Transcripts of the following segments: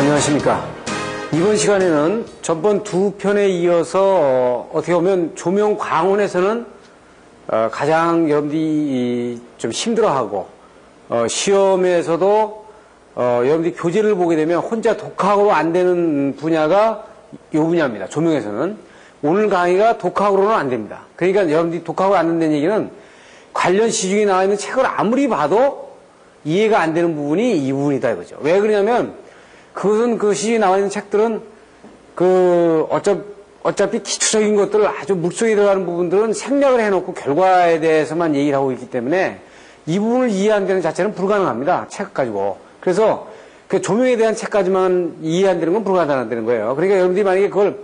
안녕하십니까. 이번 시간에는 전번 두 편에 이어서 어떻게 보면 조명 광원에서는 가장 여러분들이 좀 힘들어하고 시험에서도 여러분들이 교재를 보게 되면 혼자 독학으로 안 되는 분야가 이 분야입니다. 조명에서는. 오늘 강의가 독학으로는 안 됩니다. 그러니까 여러분들이 독학으로 안 된다는 얘기는 관련 시중에 나와 있는 책을 아무리 봐도 이해가 안 되는 부분이 이 부분이다 이거죠. 왜 그러냐면 그것은 그 시중에 나와 있는 책들은 어차피 기초적인 것들을 아주 물속에 들어가는 부분들은 생략을 해놓고 결과에 대해서만 얘기를 하고 있기 때문에 이 부분을 이해한다는 자체는 불가능합니다. 책 가지고. 그래서 그 조명에 대한 책까지만 이해 안 되는 건 불가능하다는 거예요. 그러니까 여러분들이 만약에 그걸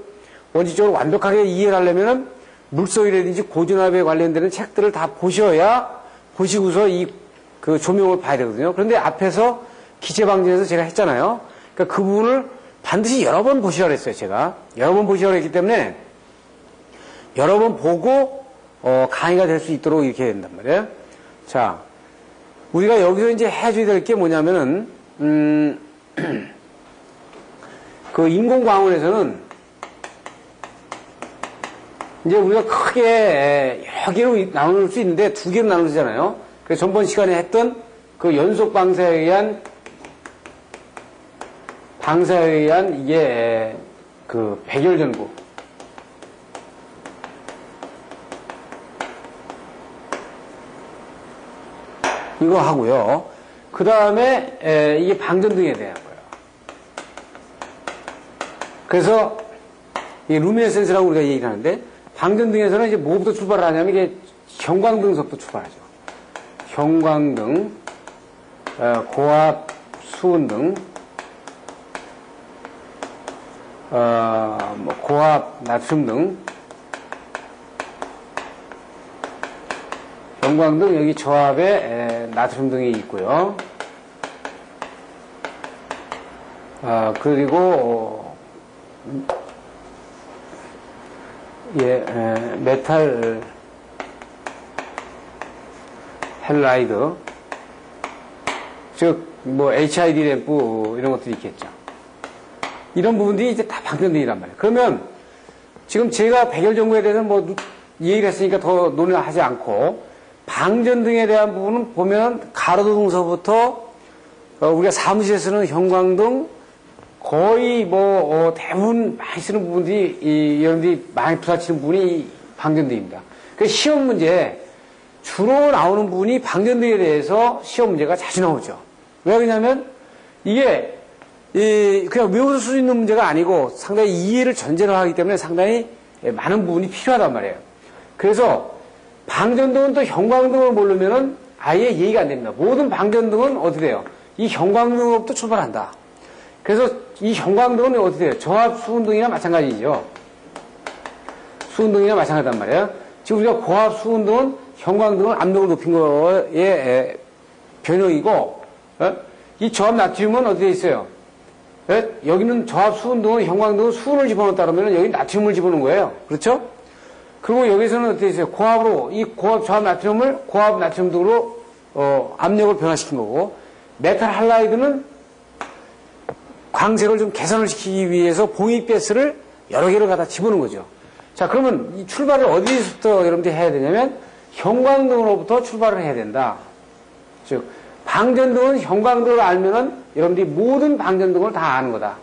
원칙적으로 완벽하게 이해를 하려면은 물속이라든지 고전압에 관련되는 책들을 다 보시고서 그 조명을 봐야 되거든요. 그런데 앞에서 기체방진에서 제가 했잖아요. 그러니까 그 부분을 반드시 여러 번 보시라고 했어요, 제가. 여러 번 보시라고 했기 때문에 여러 번 보고 강의가 될 수 있도록 이렇게 해야 된단 말이에요. 자, 우리가 여기서 이제 해줘야 될 게 뭐냐면은 그 인공광원에서는 이제 우리가 크게 여러 개로 나눌 수 있는데 두 개로 나누잖아요. 그래서 전번 시간에 했던 그 연속 방사에 의한 이게 그 백열전구. 이거 하고요. 그 다음에 이게 방전등에 대한 거예요. 그래서 이 루미네센스라고 우리가 얘기를 하는데 방전등에서는 이제 뭐부터 출발을 하냐면 이게 형광등서부터 출발하죠. 형광등, 고압 수은등, 고압 나트륨등, 형광등 여기 저압에 나트륨등이 있고요. 그리고 메탈 헬라이드, 즉 HID 램프 이런 것들이 있겠죠. 이런 부분들이 이제 다 방전등이란 말이에요. 그러면 지금 제가 백열전구에 대해서는 얘기를 했으니까 더 논의하지 않고 방전등에 대한 부분은 보면 가로등서부터 우리가 사무실에 쓰는 형광등 거의 대부분 많이 쓰는 부분들이 여러분들이 많이 부딪히는 부분이 방전등입니다. 그 시험 문제에 주로 나오는 부분이 방전등에 대해서 시험 문제가 자주 나오죠. 왜 그러냐면 이게 그냥 외워서 쓸 수 있는 문제가 아니고 상당히 이해를 전제로 하기 때문에 상당히 많은 부분이 필요하단 말이에요. 그래서 방전등은 또 형광등을 모르면은 아예 이해가 안 됩니다. 모든 방전등은 어떻게 돼요? 이 형광등으로부터 출발한다. 그래서 이 형광등은 어떻게 돼요? 저압 수은등이나 마찬가지죠. 수은등이나 마찬가지단 말이에요. 지금 우리가 고압 수은등은 형광등은 압력을 높인 거의 변형이고, 이 저압 나트륨은 어디에 있어요? 여기는 저압 수은등은 형광등은 수은을 집어넣었다 그러면 여기 나트륨을 집어넣은 거예요. 그렇죠? 그리고 여기서는 어떻게 있어요? 고압으로, 이 고압 저압 나트륨을 고압 나트륨 등으로 압력을 변화시킨 거고, 메탈 할라이드는 광색을 좀 개선을 시키기 위해서 봉입가스를 여러 개를 갖다 집어넣은 거죠. 자, 그러면 이 출발을 어디서부터 여러분들이 해야 되냐면 형광등으로부터 출발을 해야 된다. 즉, 방전등은 형광등을 알면은 여러분들이 모든 방전등을 다 아는 거다.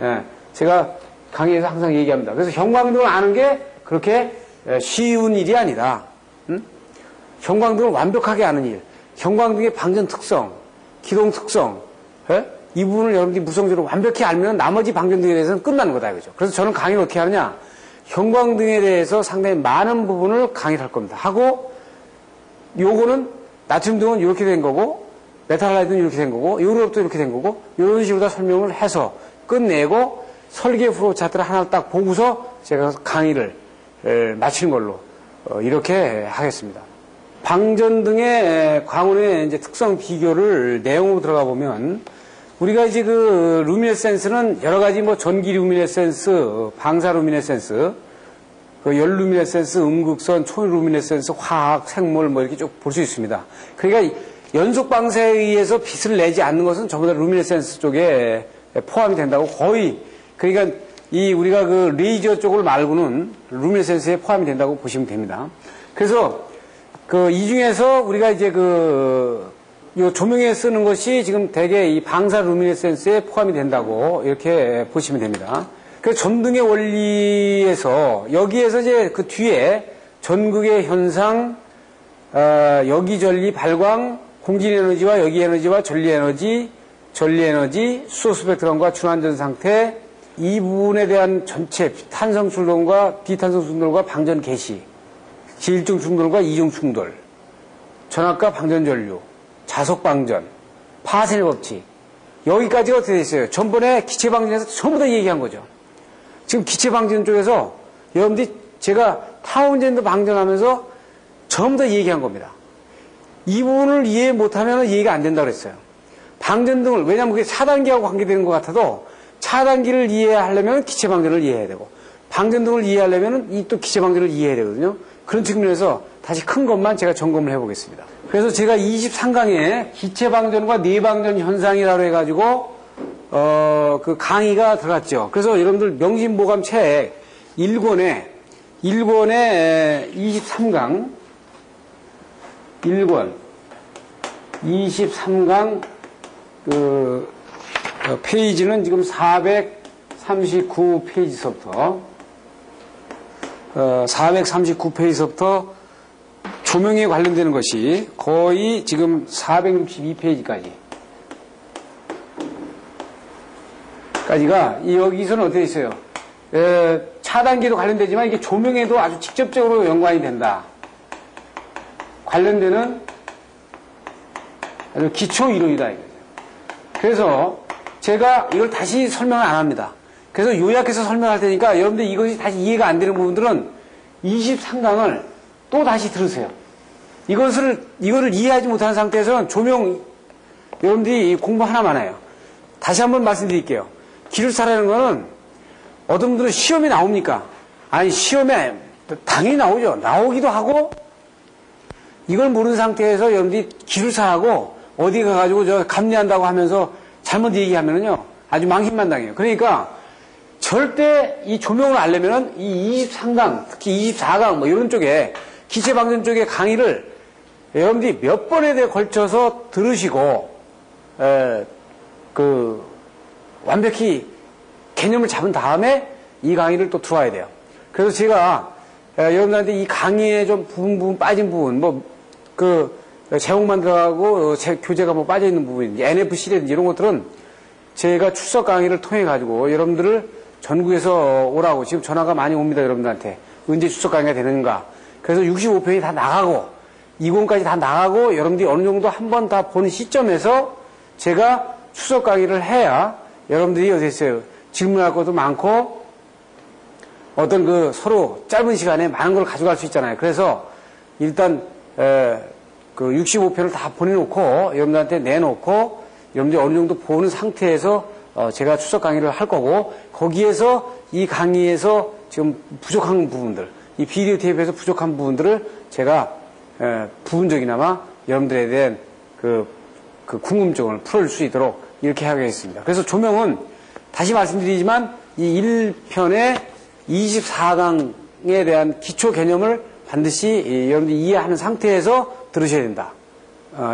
예, 제가 강의에서 항상 얘기합니다. 그래서 형광등을 아는 게 그렇게 쉬운 일이 아니다. 형광등을 완벽하게 아는 일, 형광등의 방전 특성, 기동 특성, 이 부분을 여러분들이 무성적으로 완벽히 알면 나머지 방전등에 대해서는 끝나는 거다 이거죠. 그래서 저는 강의를 어떻게 하느냐, 형광등에 대해서 상당히 많은 부분을 강의를 할 겁니다. 하고 요거는 나트륨등은 이렇게 된 거고 메탈 할라이드는 이렇게 된 거고 요로부터 이렇게 된 거고 이런 식으로 다 설명을 해서 끝내고 설계 프로 차트를 하나 딱 보고서 제가 강의를 마치는 걸로 이렇게 하겠습니다. 방전등의 광원의 이제 특성 비교를 내용으로 들어가 보면 우리가 이제 그 루미네센스는 여러 가지 전기 루미네센스, 방사 루미네센스, 그 열 루미네센스, 음극선, 초 루미네센스, 화학, 생물 이렇게 쭉 볼 수 있습니다. 그러니까 연속 방사에 의해서 빛을 내지 않는 것은 전부 다 루미네센스 쪽에 포함이 된다고 거의, 그러니까 이 우리가 그 레이저 쪽을 말고는 루미네센스에 포함이 된다고 보시면 됩니다. 그래서 그 이 중에서 우리가 이제 요 조명에 쓰는 것이 지금 대개 이 방사 루미네센스에 포함이 된다고 이렇게 보시면 됩니다. 그 전등의 원리에서 여기에서 이제 그 뒤에 전극의 현상, 여기전리 발광, 공진에너지와 여기에너지와 전리에너지, 수소 스펙트럼과 준환전 상태, 이 부분에 대한 전체 탄성 충돌과 비탄성 충돌과 방전 개시, 질1중 충돌과 2중 충돌, 전압과 방전 전류, 자속 방전, 파생의 법칙, 여기까지가 어떻게 되어 있어요? 전번에 기체 방전에서 전부 다 얘기한 거죠. 지금 기체 방전 쪽에서 여러분들이 제가 타운젠드 방전하면서 전부 다 얘기한 겁니다. 이 부분을 이해 못하면 이해가 안 된다고 그랬어요. 방전등을, 왜냐하면 그게 차단기하고 관계되는 것 같아도 차단기를 이해하려면 기체 방전을 이해해야 되고 방전등을 이해하려면 이 또 기체 방전을 이해해야 되거든요. 그런 측면에서 다시 큰 것만 제가 점검을 해보겠습니다. 그래서 제가 23강에 기체 방전과 내방전 현상이라고 해가지고 그 강의가 들어갔죠. 그래서 여러분들 명심보감 책 1권에 23강 1권 23강 페이지는 지금 439페이지서부터 439페이지서부터 조명에 관련되는 것이 거의 지금 462페이지까지 까지가 여기서는 어떻게 있어요? 차단기도 관련되지만 이게 조명에도 아주 직접적으로 연관이 된다. 관련되는 아주 기초 이론이다. 그래서 제가 이걸 다시 설명을 안 합니다. 그래서 요약해서 설명할 테니까 여러분들 이것이 다시 이해가 안 되는 부분들은 23강을 또 다시 들으세요. 이거를 이해하지 못하는 상태에서는 조명, 여러분들이 공부 하나만 해요. 다시 한번 말씀드릴게요. 기술사라는 거는 어떤 분들은 시험에 나옵니까? 아니, 시험에 당연히 나오죠. 나오기도 하고, 이걸 모르는 상태에서 여러분들이 기술사하고 어디 가가지고 저 감리한다고 하면서 잘못 얘기하면은요, 아주 망신만 당해요. 그러니까 절대 이 조명을 알려면은 이 23강, 특히 24강 뭐 이런 쪽에 기체 방전 쪽의 강의를 여러분들이 몇 번에 걸쳐서 들으시고 완벽히 개념을 잡은 다음에 이 강의를 또 들어와야 돼요. 그래서 제가 여러분들한테 이 강의에 좀 부분 빠진 부분, 제목만 들어가고 교재가 뭐 빠져 있는 부분, NFC라든지 이런 것들은 제가 출석 강의를 통해 가지고 여러분들을 전국에서 오라고 지금 전화가 많이 옵니다. 여러분들한테 언제 출석 강의가 되는가. 그래서 65편이 다 나가고 20까지 다 나가고 여러분들이 어느 정도 한 번 다 보는 시점에서 제가 출석 강의를 해야 여러분들이 어디 있어요? 질문할 것도 많고 어떤 서로 짧은 시간에 많은 걸 가져갈 수 있잖아요. 그래서 일단 65편을 다 보내놓고 여러분들한테 내놓고 여러분들이 어느 정도 보는 상태에서 제가 출석 강의를 할 거고 거기에서 이 강의에서 지금 부족한 부분들, 이 비디오 테이프에서 부족한 부분들을 제가 부분적이나마 여러분들에 대한 궁금증을 풀어줄 수 있도록 이렇게 하겠습니다. 그래서 조명은 다시 말씀드리지만 이 1편의 24강에 대한 기초 개념을 반드시 여러분들이 이해하는 상태에서 들으셔야 된다.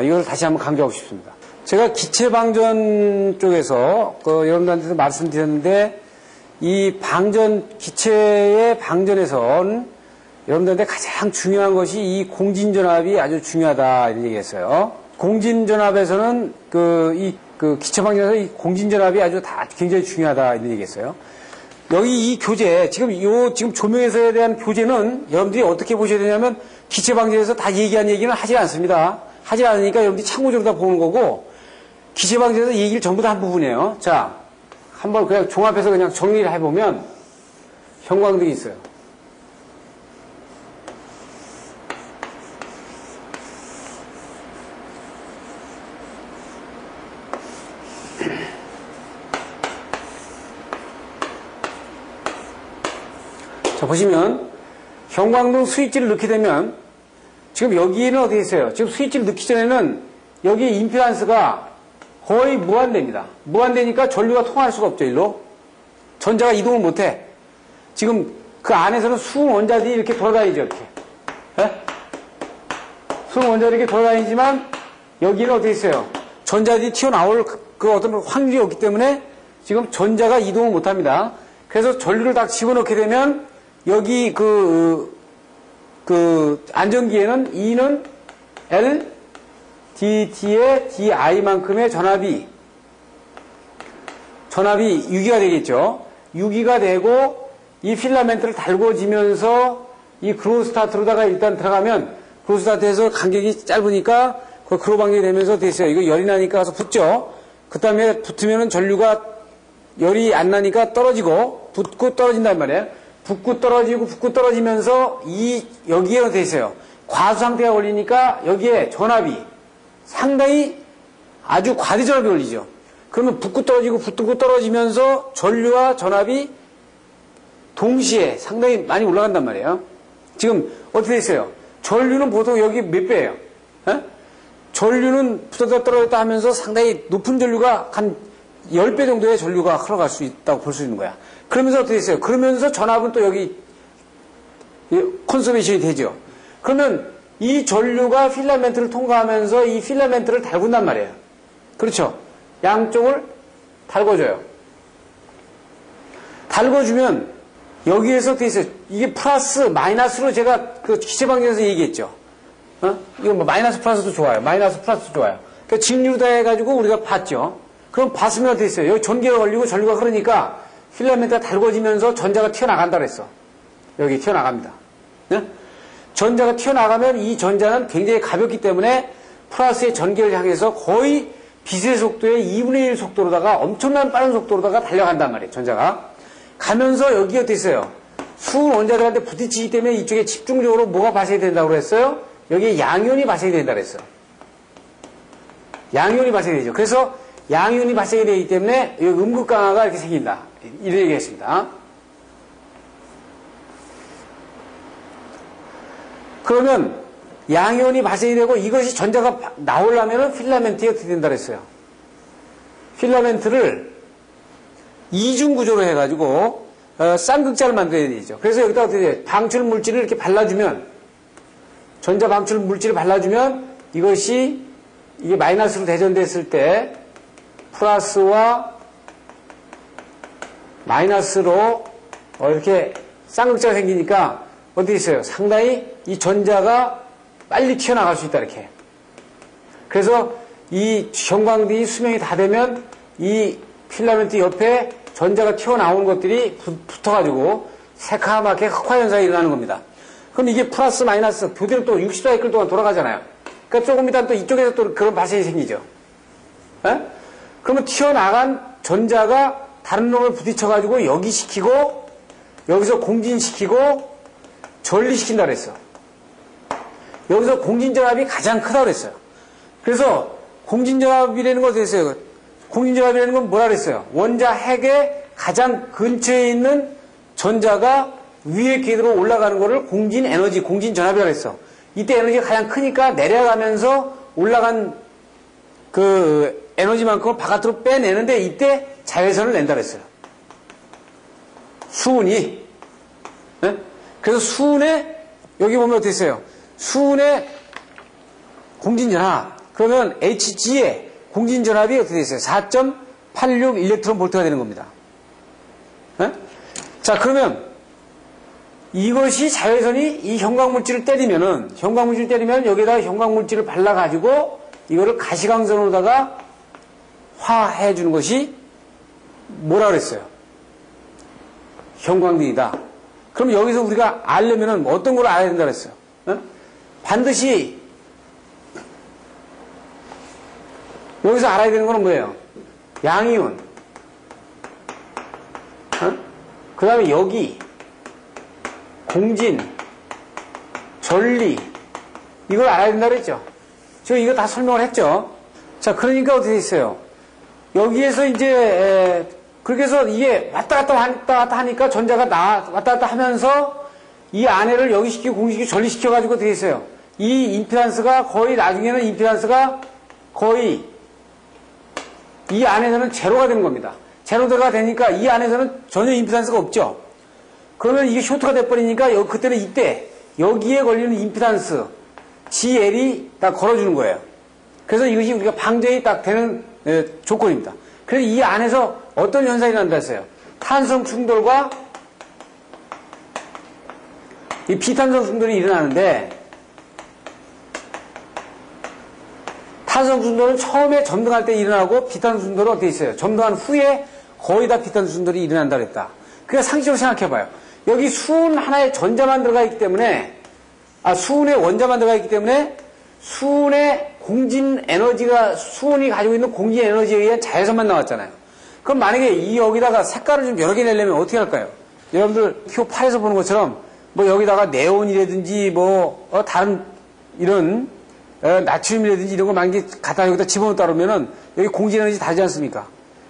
이걸 다시 한번 강조하고 싶습니다. 제가 기체 방전 쪽에서 여러분들한테도 말씀드렸는데 이 기체의 방전에선 여러분들한테 가장 중요한 것이 이 공진전압이 아주 중요하다 이런 얘기했어요. 공진전압에서는 기체 방전에서 이 공진전압이 아주 굉장히 중요하다 이런 얘기했어요. 여기 이 교재 지금 조명에서에 대한 교재는 여러분들이 어떻게 보셔야 되냐면 기체 방전에서 다 얘기한 얘기는 하지 않습니다. 하지 않으니까 여러분들이 참고적으로 다 보는 거고 기체 방전에서 얘기를 전부 다 한 부분이에요. 자, 한번 그냥 종합해서 그냥 정리를 해보면 형광등이 있어요. 자, 보시면 형광등 스위치를 넣게 되면 지금 여기에는 어떻게 있어요? 지금 스위치를 넣기 전에는 여기 임페단스가 거의 무한대입니다. 무한대니까 전류가 통할 수가 없죠, 일로. 전자가 이동을 못해. 지금 그 안에서는 수은 원자들이 이렇게 돌아다니죠, 이렇게. 예? 수은 원자들이 이렇게 돌아다니지만 여기는 어떻게 있어요? 전자들이 튀어나올 그 어떤 확률이 없기 때문에 지금 전자가 이동을 못합니다. 그래서 전류를 딱 집어넣게 되면 여기 안전기에는 E는 L, dt의 di만큼의 전압이 유기가 되겠죠. 유기가 되고 이 필라멘트를 달궈지면서 이 그로스타트로다가 일단 들어가면 그로스타트에서 간격이 짧으니까 그 그로 방정이 되면서 됐어요. 이거 열이 나니까 가서 붙죠. 그 다음에 붙으면은 전류가 열이 안 나니까 떨어지고 붙고 떨어진단 말이에요. 붙고 떨어지면서 여기에 돼 있어요. 과수 상태가 걸리니까 여기에 전압이 상당히 아주 과대 전압이 걸리죠. 그러면 붙고 떨어지면서 전류와 전압이 동시에 상당히 많이 올라간단 말이에요. 지금 어떻게 됐어요? 전류는 보통 여기 몇 배예요? 에? 전류는 붙었다 떨어졌다 하면서 상당히 높은 전류가 한 10배 정도의 전류가 흘러갈 수 있다고 볼 수 있는 거야. 그러면서 어떻게 됐어요? 그러면서 전압은 또 여기 콘서베이션이 되죠. 그러면 이 전류가 필라멘트를 통과하면서 이 필라멘트를 달군단 말이에요. 그렇죠? 양쪽을 달궈줘요. 달궈주면 여기에서 어떻게 있어요? 이게 플러스, 마이너스로 제가 그 기체방정에서 얘기했죠. 이거 뭐 마이너스 플러스도 좋아요. 마이너스 플러스도 좋아요. 그러니까 직류다 해가지고 우리가 봤죠. 그럼 봤으면 어떻게 있어요? 여기 전기가 걸리고 전류가 흐르니까 필라멘트가 달궈지면서 전자가 튀어나간다 그랬어. 여기 튀어나갑니다. 네? 전자가 튀어나가면 이 전자는 굉장히 가볍기 때문에 플러스의 전기를 향해서 거의 빛의 속도의 2분의 1 속도로다가 엄청난 빠른 속도로다가 달려간단 말이에요. 전자가. 가면서 여기 어떻게 있어요? 수은 원자들한테 부딪히기 때문에 이쪽에 집중적으로 뭐가 발생이 된다고 그랬어요? 여기에 양이온이 발생이 된다고 그랬어요. 양이온이 발생이 되죠. 그래서 양이온이 발생이 되기 때문에 여기 음극강화가 이렇게 생긴다. 이런 얘기 했습니다. 그러면 양이온이 발생이 되고 이것이 전자가 나오려면 필라멘트에 어떻게 된다 그랬어요? 필라멘트를 이중 구조로 해가지고 쌍극자를 만들어야 되죠. 그래서 여기다 어떻게 돼요? 방출 물질을 이렇게 발라주면 전자 방출 물질을 발라주면 이게 마이너스로 대전됐을 때 플러스와 마이너스로 이렇게 쌍극자가 생기니까 어떻게 있어요? 상당히 이 전자가 빨리 튀어나갈 수 있다 이렇게. 그래서 이 형광등이 수명이 다 되면 이 필라멘트 옆에 전자가 튀어나오는 것들이 붙어가지고 새카맣게 흑화 현상이 일어나는 겁니다. 그럼 이게 플러스 마이너스 교대로 또 60사이클 동안 돌아가잖아요. 그러니까 조금 이따 또 이쪽에서 또 그런 발생이 생기죠. 에? 그러면 튀어나간 전자가 다른 놈을 부딪혀가지고 여기 시키고 여기서 공진시키고 전리시킨다 그랬어. 여기서 공진전압이 가장 크다고 그랬어요. 그래서 공진전압이라는 거 됐어요. 공진전압이라는 건 뭐라 그랬어요? 원자 핵의 가장 근처에 있는 전자가 위의 궤도로 올라가는 거를 공진에너지, 공진전압이라고 했어. 이때 에너지가 가장 크니까 내려가면서 올라간 그 에너지만큼을 바깥으로 빼내는데 이때 자외선을 낸다 그랬어요. 수은이. 네? 그래서 수은에 여기 보면 어떻게 있어요? 수은의 공진전압. 그러면 Hg의 공진전압이 어떻게 되어 있어요? 4.86 일렉트론 볼트가 되는 겁니다. 네? 자, 그러면 이것이 자외선이 이 형광물질을 때리면 여기에다가 형광물질을 발라가지고 이거를 가시광선으로다가 화해 주는 것이 뭐라 그랬어요? 형광등이다. 그럼 여기서 우리가 알려면은 어떤 걸 알아야 된다 그랬어요? 어? 반드시 여기서 알아야 되는 건 뭐예요? 양이온. 어? 그 다음에 여기 공진, 전리 이걸 알아야 된다 그랬죠? 저 이거 다 설명을 했죠? 자, 그러니까 어떻게 있어요? 여기에서 이제 그렇게 해서 이게 왔다 갔다 하니까 전자가 왔다 갔다 하면서 이 안에를 여기 시키고 공시키고 전리시켜가지고 어떻게 있어요? 이 임피던스가 거의 나중에는 임피던스가 거의 이 안에서는 제로가 되는 겁니다. 제로가 되니까 이 안에서는 전혀 임피던스가 없죠. 그러면 이게 쇼트가 돼버리니까 그때는 이때 여기에 걸리는 임피던스 GL이 딱 걸어주는 거예요. 그래서 이것이 우리가 방전이 딱 되는 조건입니다. 그래서 이 안에서 어떤 현상이 난다 했어요. 탄성 충돌과 이 비탄성 충돌이 일어나는데, 탄성 충돌은 처음에 점등할 때 일어나고 비탄성 충돌은 어떻게 있어요? 점등한 후에 거의 다 비탄성 충돌이 일어난다 그랬다. 그러니까 상식적으로 생각해봐요. 여기 수은 하나의 전자만 들어가 있기 때문에, 수은의 원자만 들어가 있기 때문에 수은의 공진 에너지가, 수은이 가지고 있는 공진 에너지에 의한 자외선만 나왔잖아요. 그럼 만약에 여기다가 색깔을 좀 여러 개 내려면 어떻게 할까요? 여러분들 표 8에서 보는 것처럼 뭐 여기다가 네온이라든지 뭐 다른 이런 나트륨이라든지 이런 거 만약에 갖다 여기다 집어넣었다 그러면은 여기 공진 에너지 다르지 않습니까?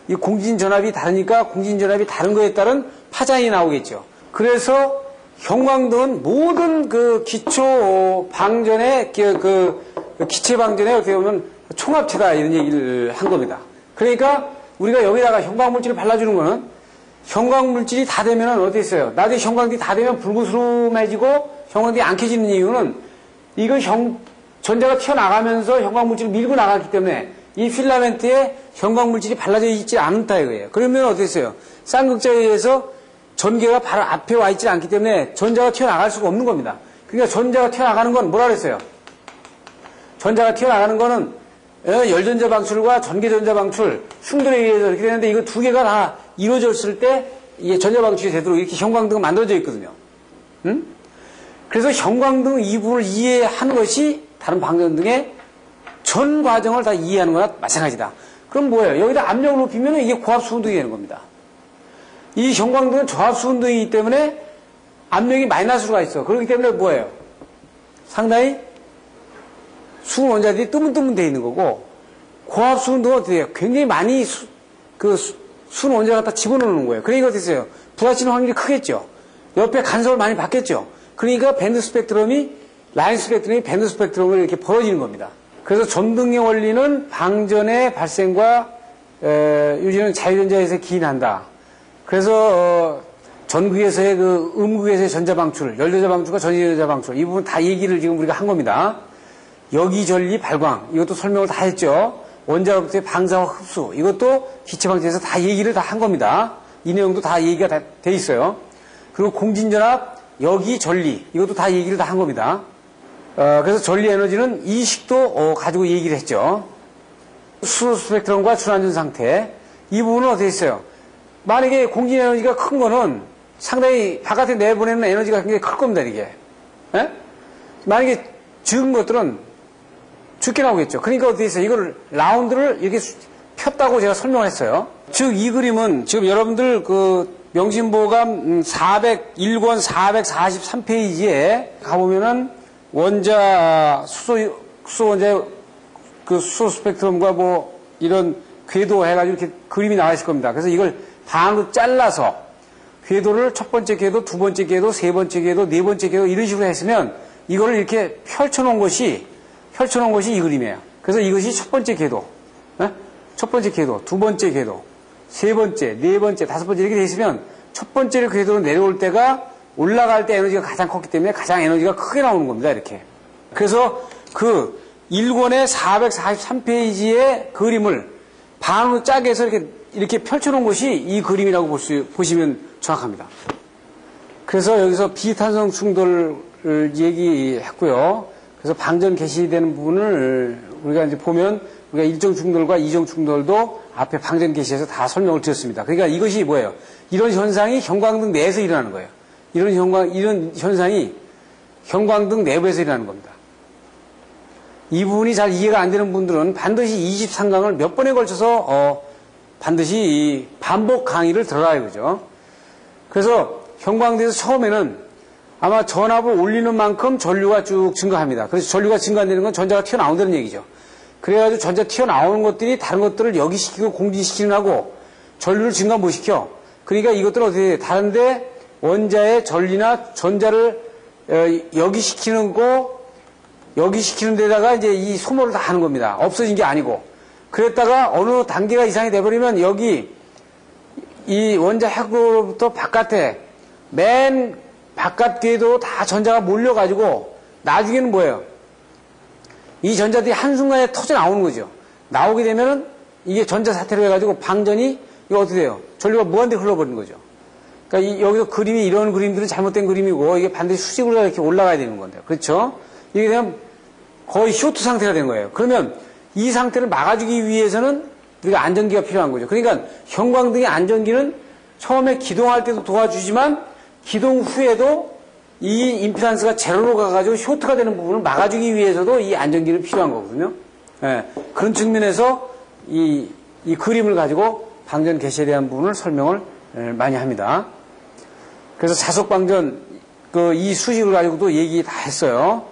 이 공진 전압이 다르니까 공진 전압이 다른 거에 따른 파장이 나오겠죠. 그래서 형광등은 모든 그 기초 방전의 기체 방전의 어떻게 보면 총합체다 이런 얘기를 한 겁니다. 그러니까 우리가 여기다가 형광물질을 발라주는 거는 형광물질이 다 되면은 어디 있어요? 나중에 형광등이 다 되면 붉은수름해지고 형광등이 안 켜지는 이유는 이거 전자가 튀어나가면서 형광물질을 밀고 나갔기 때문에 이 필라멘트에 형광물질이 발라져 있지 않다 이거예요. 그러면 어떻게 했어요? 쌍극자에 의해서 전기가 바로 앞에 와 있지 않기 때문에 전자가 튀어나갈 수가 없는 겁니다. 그러니까 전자가 튀어나가는 건 뭐라 그랬어요? 전자가 튀어나가는 거는 열전자 방출과 전기전자 방출, 충돌에 의해서 이렇게 되는데 이거 두 개가 다 이루어졌을 때 이게 전자 방출이 되도록 이렇게 형광등은 만들어져 있거든요. 응? 그래서 형광등 이 부분을 이해하는 것이 다른 방전등의 전 과정을 다 이해하는 거나 마찬가지다. 그럼 뭐예요? 여기다 압력을 높이면 이게 고압수은등이 되는 겁니다. 이 형광등은 저압수은등이기 때문에 압력이 마이너스로 가 있어. 그렇기 때문에 뭐예요? 상당히 수은 원자들이 뜨문뜨문 되어 있는 거고, 고압수은등은 어떻게 해요? 굉장히 많이 수은 원자 갖다 집어넣는 거예요. 그러니까 어떻게 해요? 부딪히는 확률이 크겠죠. 옆에 간섭을 많이 받겠죠. 그러니까 밴드 스펙트럼이, 라인 스펙트럼이 밴드 스펙트럼으로 이렇게 벌어지는 겁니다. 그래서 전등의 원리는 방전의 발생과 유지는 자유전자에서 기인한다. 그래서 전극에서의 음극에서의 전자 방출, 열전자 방출과 전기전자 방출, 이 부분 다 얘기를 지금 우리가 한 겁니다. 여기 전리 발광, 이것도 설명을 다 했죠. 원자로부터의 방사와 흡수, 이것도 기체 방지에서 다 얘기를 다 한 겁니다. 이 내용도 다 얘기가 다 돼 있어요. 그리고 공진전압, 여기 전리, 이것도 다 얘기를 다 한 겁니다. 그래서 전리 에너지는 이 식도 가지고 얘기를 했죠. 수소 스펙트럼과 순환전 상태, 이 부분은 어떻게 있어요? 만약에 공진 에너지가 큰 거는 상당히 바깥에 내보내는 에너지가 굉장히 클 겁니다, 이게. 에? 만약에 적은 것들은 죽게 나오겠죠. 그러니까 어떻게 있어요? 이걸 라운드를 이렇게 폈다고 제가 설명을 했어요. 즉, 이 그림은 지금 여러분들 명심보감 401권 443페이지에 가보면은 원자, 수소 원자의 수소 스펙트럼과 뭐 이런 궤도 해가지고 이렇게 그림이 나와 있을 겁니다. 그래서 이걸 반으로 잘라서 궤도를 첫 번째 궤도, 두 번째 궤도, 세 번째 궤도, 네 번째 궤도 이런 식으로 했으면 이거를 이렇게 펼쳐놓은 것이 이 그림이에요. 그래서 이것이 첫 번째 궤도, 첫 번째 궤도, 두 번째 궤도, 세 번째, 네 번째, 다섯 번째 이렇게 돼 있으면 첫 번째 궤도로 내려올 때가 올라갈 때 에너지가 가장 컸기 때문에 가장 에너지가 크게 나오는 겁니다. 이렇게. 그래서 1권의 443페이지의 그림을 반으로 짜게 해서 이렇게 펼쳐놓은 것이 이 그림이라고 보시면 정확합니다. 그래서 여기서 비탄성 충돌을 얘기했고요. 그래서 방전 개시되는 부분을 우리가 이제 보면 우리가 일정 충돌과 이정 충돌도 앞에 방전 개시에서 다 설명을 드렸습니다. 그러니까 이것이 뭐예요? 이런 현상이 형광등 내에서 일어나는 거예요. 이런 현상이 형광등 내부에서 일어나는 겁니다. 이 부분이 잘 이해가 안 되는 분들은 반드시 23강을 몇 번에 걸쳐서 반드시 반복 강의를 들어야 그죠. 그래서 형광등에서 처음에는 아마 전압을 올리는 만큼 전류가 쭉 증가합니다. 그래서 전류가 증가되는 건 전자가 튀어나온다는 얘기죠. 그래가지고 전자 튀어나오는 것들이 다른 것들을 여기시키고 공진시키는 하고 전류를 증가 못 시켜. 그러니까 이것들은 어떻게 다른데 원자의 전리나 전자를 여기시키는 데다가 이제 이 소모를 다 하는 겁니다. 없어진 게 아니고. 그랬다가 어느 단계가 이상이 돼버리면 여기 이 원자 핵으로부터 바깥에 맨 바깥 궤도 다 전자가 몰려가지고 나중에는 뭐예요? 이 전자들이 한순간에 터져 나오는 거죠. 나오게 되면은 이게 전자 사태로 해가지고 방전이 이거 어떻게 돼요? 전류가 무한대로 흘러버리는 거죠. 그러니까 여기서 그림이 이런 그림들은 잘못된 그림이고 이게 반드시 수직으로 이렇게 올라가야 되는 건데요. 그렇죠? 이게 되면 거의 쇼트 상태가 된 거예요. 그러면 이 상태를 막아주기 위해서는 우리가 안전기가 필요한 거죠. 그러니까 형광등의 안전기는 처음에 기동할 때도 도와주지만 기동 후에도 이 임피던스가 제로로 가가지고 쇼트가 되는 부분을 막아주기 위해서도 이 안전기는 필요한 거거든요. 예, 그런 측면에서 이 그림을 가지고 방전 개시에 대한 부분을 설명을 많이 합니다. 그래서 자석 방전 이 수식을 가지고도 얘기 다 했어요.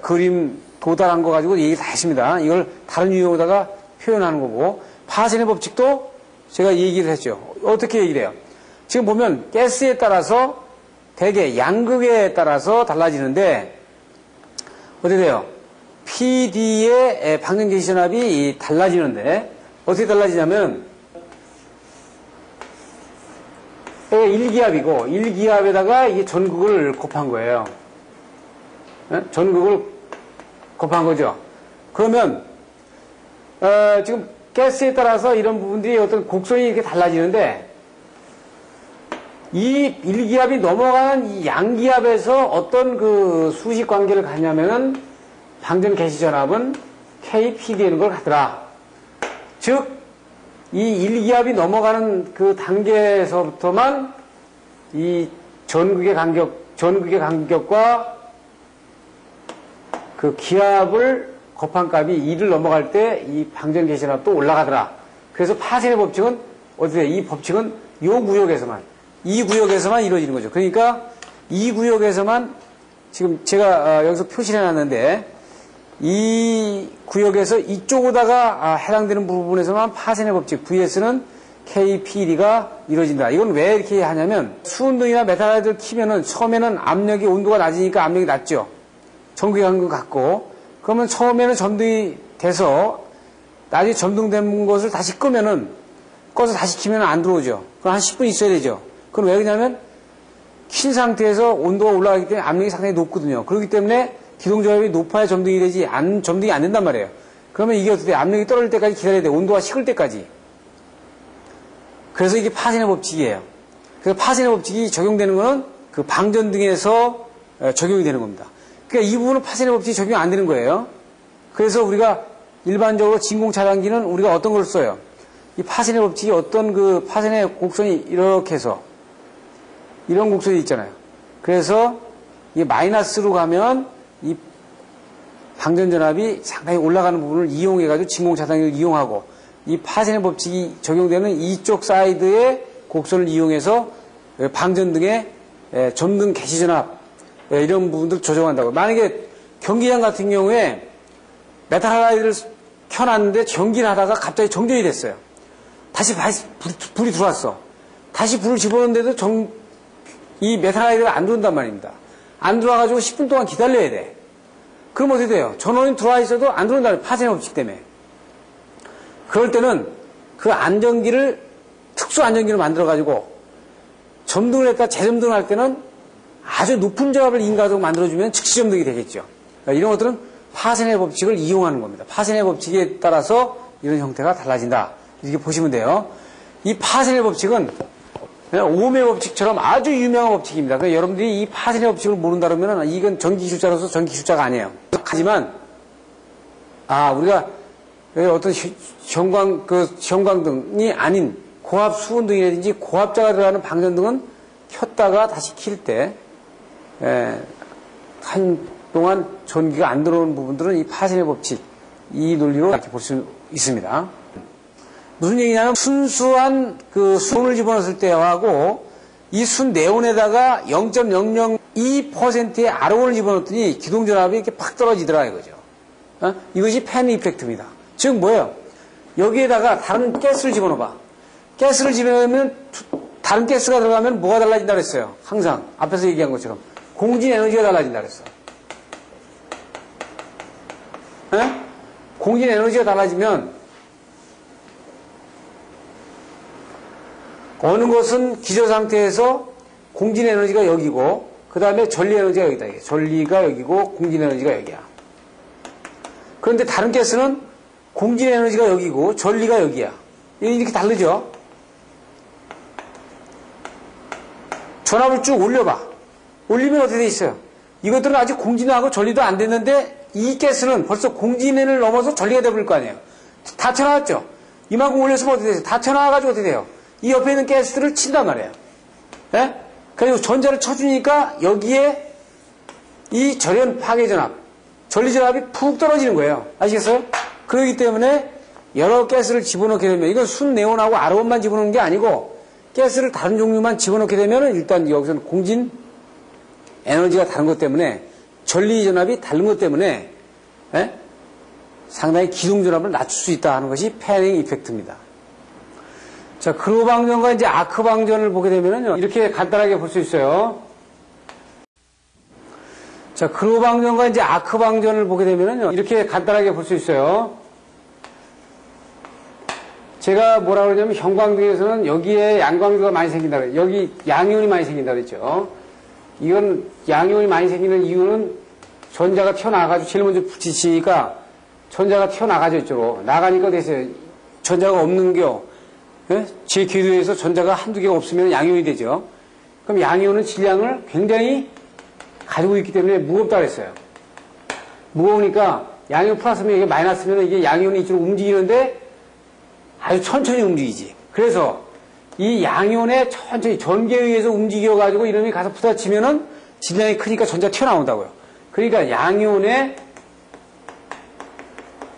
그림 도달한 거 가지고 얘기 다 했습니다. 이걸 다른 유형으로다가 표현하는 거고 파생의 법칙도 제가 얘기를 했죠. 어떻게 얘기를 해요? 지금 보면 가스에 따라서 대개 양극에 따라서 달라지는데 어떻게 돼요? PD의 방전 개시 전압이 달라지는데 어떻게 달라지냐면 1기압이고 1기압에다가 이게 전극을 곱한 거예요. 전극을 곱한 거죠. 그러면 지금 가스에 따라서 이런 부분들이 어떤 곡선이 이렇게 달라지는데 이 1기압이 넘어가는 이 양기압에서 어떤 그 수식 관계를 갖냐면은 방전 개시 전압은 KPD라는 걸 갖더라. 즉, 이 1기압이 넘어가는 그 단계에서부터만 이 전극의 간격과 그 기압을 곱한 값이 2를 넘어갈 때 이 방전 개시 전압도 올라가더라. 그래서 파생의 법칙은 어떻게 돼? 이 법칙은 이 구역에서만 이루어지는 거죠. 그러니까 이 구역에서만 지금 제가 여기서 표시를 해놨는데 이 구역에서 이쪽으로다가 해당되는 부분에서만 파생의 법칙 VS는 KPD가 이루어진다. 이건 왜 이렇게 하냐면 수은등이나 메탈라이트를 키면은 처음에는 압력이 온도가 낮으니까 압력이 낮죠. 전극의 간격 같고 그러면 처음에는 점등이 돼서 나중에 점등된 것을 다시 끄면은 꺼서 다시 키면 안 들어오죠. 그럼 한 10분 있어야 되죠. 그럼 왜 그러냐면 킨 상태에서 온도가 올라가기 때문에 압력이 상당히 높거든요. 그렇기 때문에 기동저압이 높아야 점등이 되지 점등이 안 된단 말이에요. 그러면 이게 어떻게 돼? 압력이 떨어질 때까지 기다려야 돼. 온도가 식을 때까지. 그래서 이게 파생의 법칙이에요. 그래서 파생의 법칙이 적용되는 거는 그 방전등에서 적용이 되는 겁니다. 그러니까 이 부분은 파생의 법칙이 적용이 안 되는 거예요. 그래서 우리가 일반적으로 진공 차단기는 우리가 어떤 걸 써요? 이 파생의 법칙이 어떤 그 파생의 곡선이 이렇게 해서 이런 곡선이 있잖아요. 그래서 이 마이너스로 가면 이 방전전압이 상당히 올라가는 부분을 이용해가지고 진공 차단기를 이용하고 이 파생의 법칙이 적용되는 이쪽 사이드의 곡선을 이용해서 방전등의 점등 개시전압 이런 부분들을 조정한다고. 만약에 경기장 같은 경우에 메탈 할라이드를 켜놨는데 전기를 하다가 갑자기 정전이 됐어요. 다시 불이 들어왔어. 다시 불을 집어넣는데도 이 메탈 할라이드가 안 들어온단 말입니다. 안 들어와가지고 10분 동안 기다려야 돼. 그럼 어떻게 돼요? 전원이 들어와 있어도 안 들어온다. 파생의 법칙 때문에. 그럴 때는 그 안전기를 특수 안전기로 만들어가지고 점등을 했다 재점등을 할 때는 아주 높은 저압을 인가적으로 만들어주면 즉시점등이 되겠죠. 그러니까 이런 것들은 파생의 법칙을 이용하는 겁니다. 파생의 법칙에 따라서 이런 형태가 달라진다. 이렇게 보시면 돼요. 이 파생의 법칙은 오음의 법칙처럼 아주 유명한 법칙입니다. 그러니까 여러분들이 이 파생의 법칙을 모른다 그러면 이건 전기기술자로서 전기기술자가 아니에요. 하지만 우리가 어떤 형광등이 아닌 고압 수은등이라든지 고압자가 들어가는 방전등은 켰다가 다시 킬 때 한동안 전기가 안 들어오는 부분들은 이 파생의 법칙, 이 논리로 이렇게 볼 수 있습니다. 무슨 얘기냐면 순수한 그 수온을 집어넣었을 때하고 이 순 네온에다가 0.002%의 아르곤을 집어넣었더니 기동전압이 이렇게 팍 떨어지더라 이거죠. 이것이 팬 이펙트입니다. 즉 뭐예요? 여기에다가 다른 가스를 집어넣어봐. 가스를 집어넣으면 다른 가스가 들어가면 뭐가 달라진다 그랬어요? 항상 앞에서 얘기한 것처럼 공진 에너지가 달라진다 그랬어. 공진 에너지가 달라지면 어느 것은 기저 상태에서 공진 에너지가 여기고 그 다음에 전리 에너지가 여기다. 전리가 여기고 공진 에너지가 여기야. 그런데 다른 가스는 공진 에너지가 여기고 전리가 여기야. 이렇게 다르죠? 전압을 쭉 올려봐. 올리면 어떻게 돼 있어요? 이것들은 아직 공진하고 전리도 안 됐는데 이 가스는 벌써 공진을 넘어서 전리가 돼버릴 거 아니에요. 다 튀어나왔죠? 이만큼 올렸으면 어떻게 되세요? 다 튀어나와가지고 어떻게 돼요? 이 옆에 있는 가스들을 친단 말이에요. 예? 그리고 전자를 쳐주니까 여기에 이 절연 파괴 전압, 전리 전압이 푹 떨어지는 거예요. 아시겠어요? 그렇기 때문에 여러 가스를 집어넣게 되면 이건 순 네온하고 아르곤만 집어넣는 게 아니고 가스를 다른 종류만 집어넣게 되면 일단 여기서는 공진 에너지가 다른 것 때문에 전리 전압이 다른 것 때문에 예? 상당히 기둥 전압을 낮출 수 있다 하는 것이 패닝 이펙트입니다. 자, 그로 방전과 이제 아크 방전을 보게 되면요. 이렇게 간단하게 볼 수 있어요. 자, 그로 방전과 이제 아크 방전을 보게 되면요. 이렇게 간단하게 볼 수 있어요. 제가 뭐라 그러냐면 형광등에서는 여기에 양광도가 많이 생긴다 그래요. 여기 양이온이 많이 생긴다 그랬죠. 이건 양이온이 많이 생기는 이유는 전자가 튀어나가지고 제일 먼저 부딪히니까 전자가 튀어나가죠, 이쪽으로. 나가니까 됐어요. 전자가 없는 겨. 예? 제 궤도에서 전자가 한두 개가 없으면 양이온이 되죠. 그럼 양이온은 질량을 굉장히 가지고 있기 때문에 무겁다 그랬어요. 무거우니까 양이온 플러스면 이게 마이너스면 이게 양이온이 이쪽으로 움직이는데 아주 천천히 움직이지. 그래서 이 양이온에 천천히 전기에 의해서 움직여가지고 이놈이 가서 부딪히면은 질량이 크니까 전자 튀어나온다고요. 그러니까 양이온의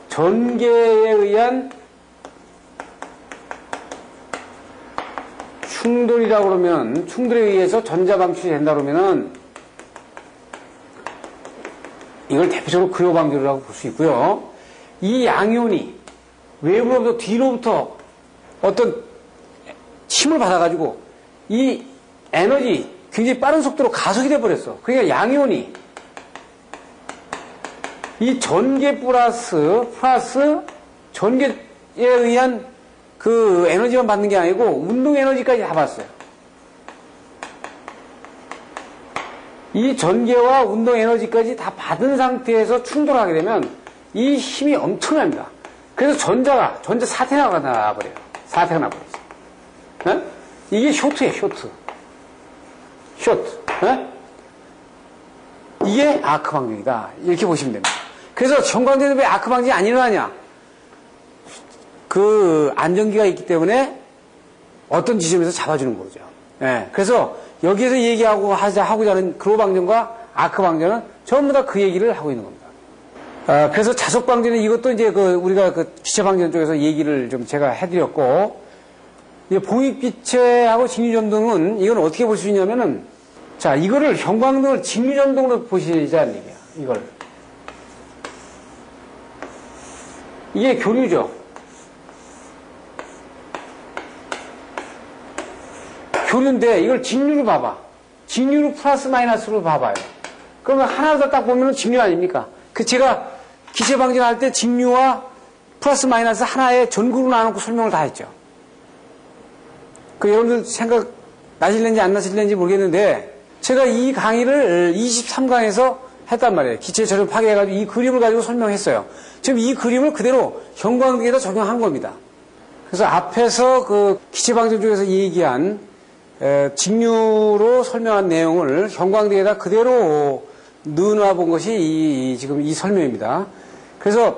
전기에 의한 충돌이라고 그러면, 충돌에 의해서 전자 방출이 된다 그러면은, 이걸 대표적으로 그요 방전이라고 볼 수 있고요. 이 양이온이 외부로부터 뒤로부터 어떤 힘을 받아가지고 이 에너지 굉장히 빠른 속도로 가속이 돼버렸어. 그러니까 양이온이 이 전개 플러스 전개에 의한 그 에너지만 받는 게 아니고 운동 에너지까지 다 받았어요. 이 전개와 운동 에너지까지 다 받은 상태에서 충돌하게 되면 이 힘이 엄청납니다. 그래서 전자 사태가 나버려요. 사태가 나버렸어요. 네? 이게 쇼트예요, 쇼트. 네? 이게 아크 방정이다. 이렇게 보시면 됩니다. 그래서 형광등에서 왜 아크 방정이 안 일어나냐? 그 안정기가 있기 때문에 어떤 지점에서 잡아주는 거죠. 예. 그래서 여기에서 하고자 하는 그로 방전과 아크 방전은 전부 다 그 얘기를 하고 있는 겁니다. 그래서 자석 방전은 이것도 이제 우리가 기체 방전 쪽에서 얘기를 좀 제가 해드렸고, 봉익기체하고 직류전등은 이건 어떻게 볼 수 있냐면은, 자, 이거를 형광등을 직류전등으로 보시자는 얘기야. 이걸. 이게 교류죠. 교류인데 이걸 직류로 봐봐. 직류로 플러스 마이너스로 봐봐요. 그러면 하나 더 딱 보면은 직류 아닙니까? 제가 기체 방전할 때 직류와 플러스 마이너스 하나의 전구로 나눠놓고 설명을 다 했죠. 여러분들 생각 나실는지 안 나실는지 모르겠는데 제가 이 강의를 23강에서 했단 말이에요. 기체 절연 파괴해가지고 이 그림을 가지고 설명했어요. 지금 이 그림을 그대로 형광등에다 적용한 겁니다. 그래서 앞에서 기체 방전 쪽에서 얘기한 직류로 설명한 내용을 형광등에다 그대로 넣어놔 본 것이 지금 이 설명입니다. 그래서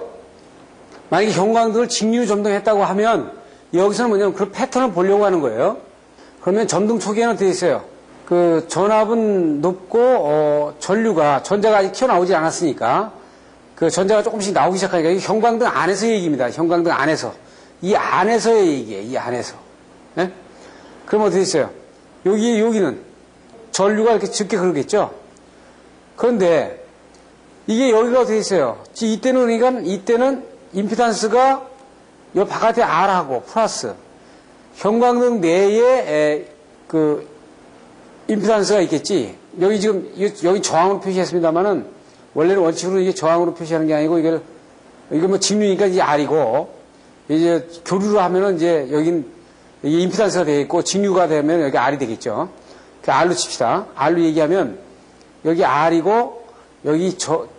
만약에 형광등을 직류 점등했다고 하면 여기서는 뭐냐면 그 패턴을 보려고 하는 거예요. 그러면 점등 초기에는 어떻게 있어요? 전압은 높고 전자가 아직 튀어나오지 않았으니까 전자가 조금씩 나오기 시작하니까 이 형광등 안에서 얘기입니다. 형광등 안에서. 이 안에서의 얘기예요. 이 안에서. 네? 그럼 어떻게 있어요? 여기는 전류가 이렇게 짙게 흐르겠죠? 그런데 이게 여기가 어떻게 있어요? 이때는 임피던스가 요 바깥에 R하고 플러스 형광등 내에 임피던스가 있겠지. 여기 저항으로 표시했습니다만은 원래는 원칙으로 이게 저항으로 표시하는 게 아니고 이거 직류니까 이제 R이고 이제 교류로 하면은 이제 여긴 이게 임피던스가 되겠고, 직류가 되면 여기 R이 되겠죠. 그 R로 칩시다. R로 얘기하면, 여기 R이고, 여기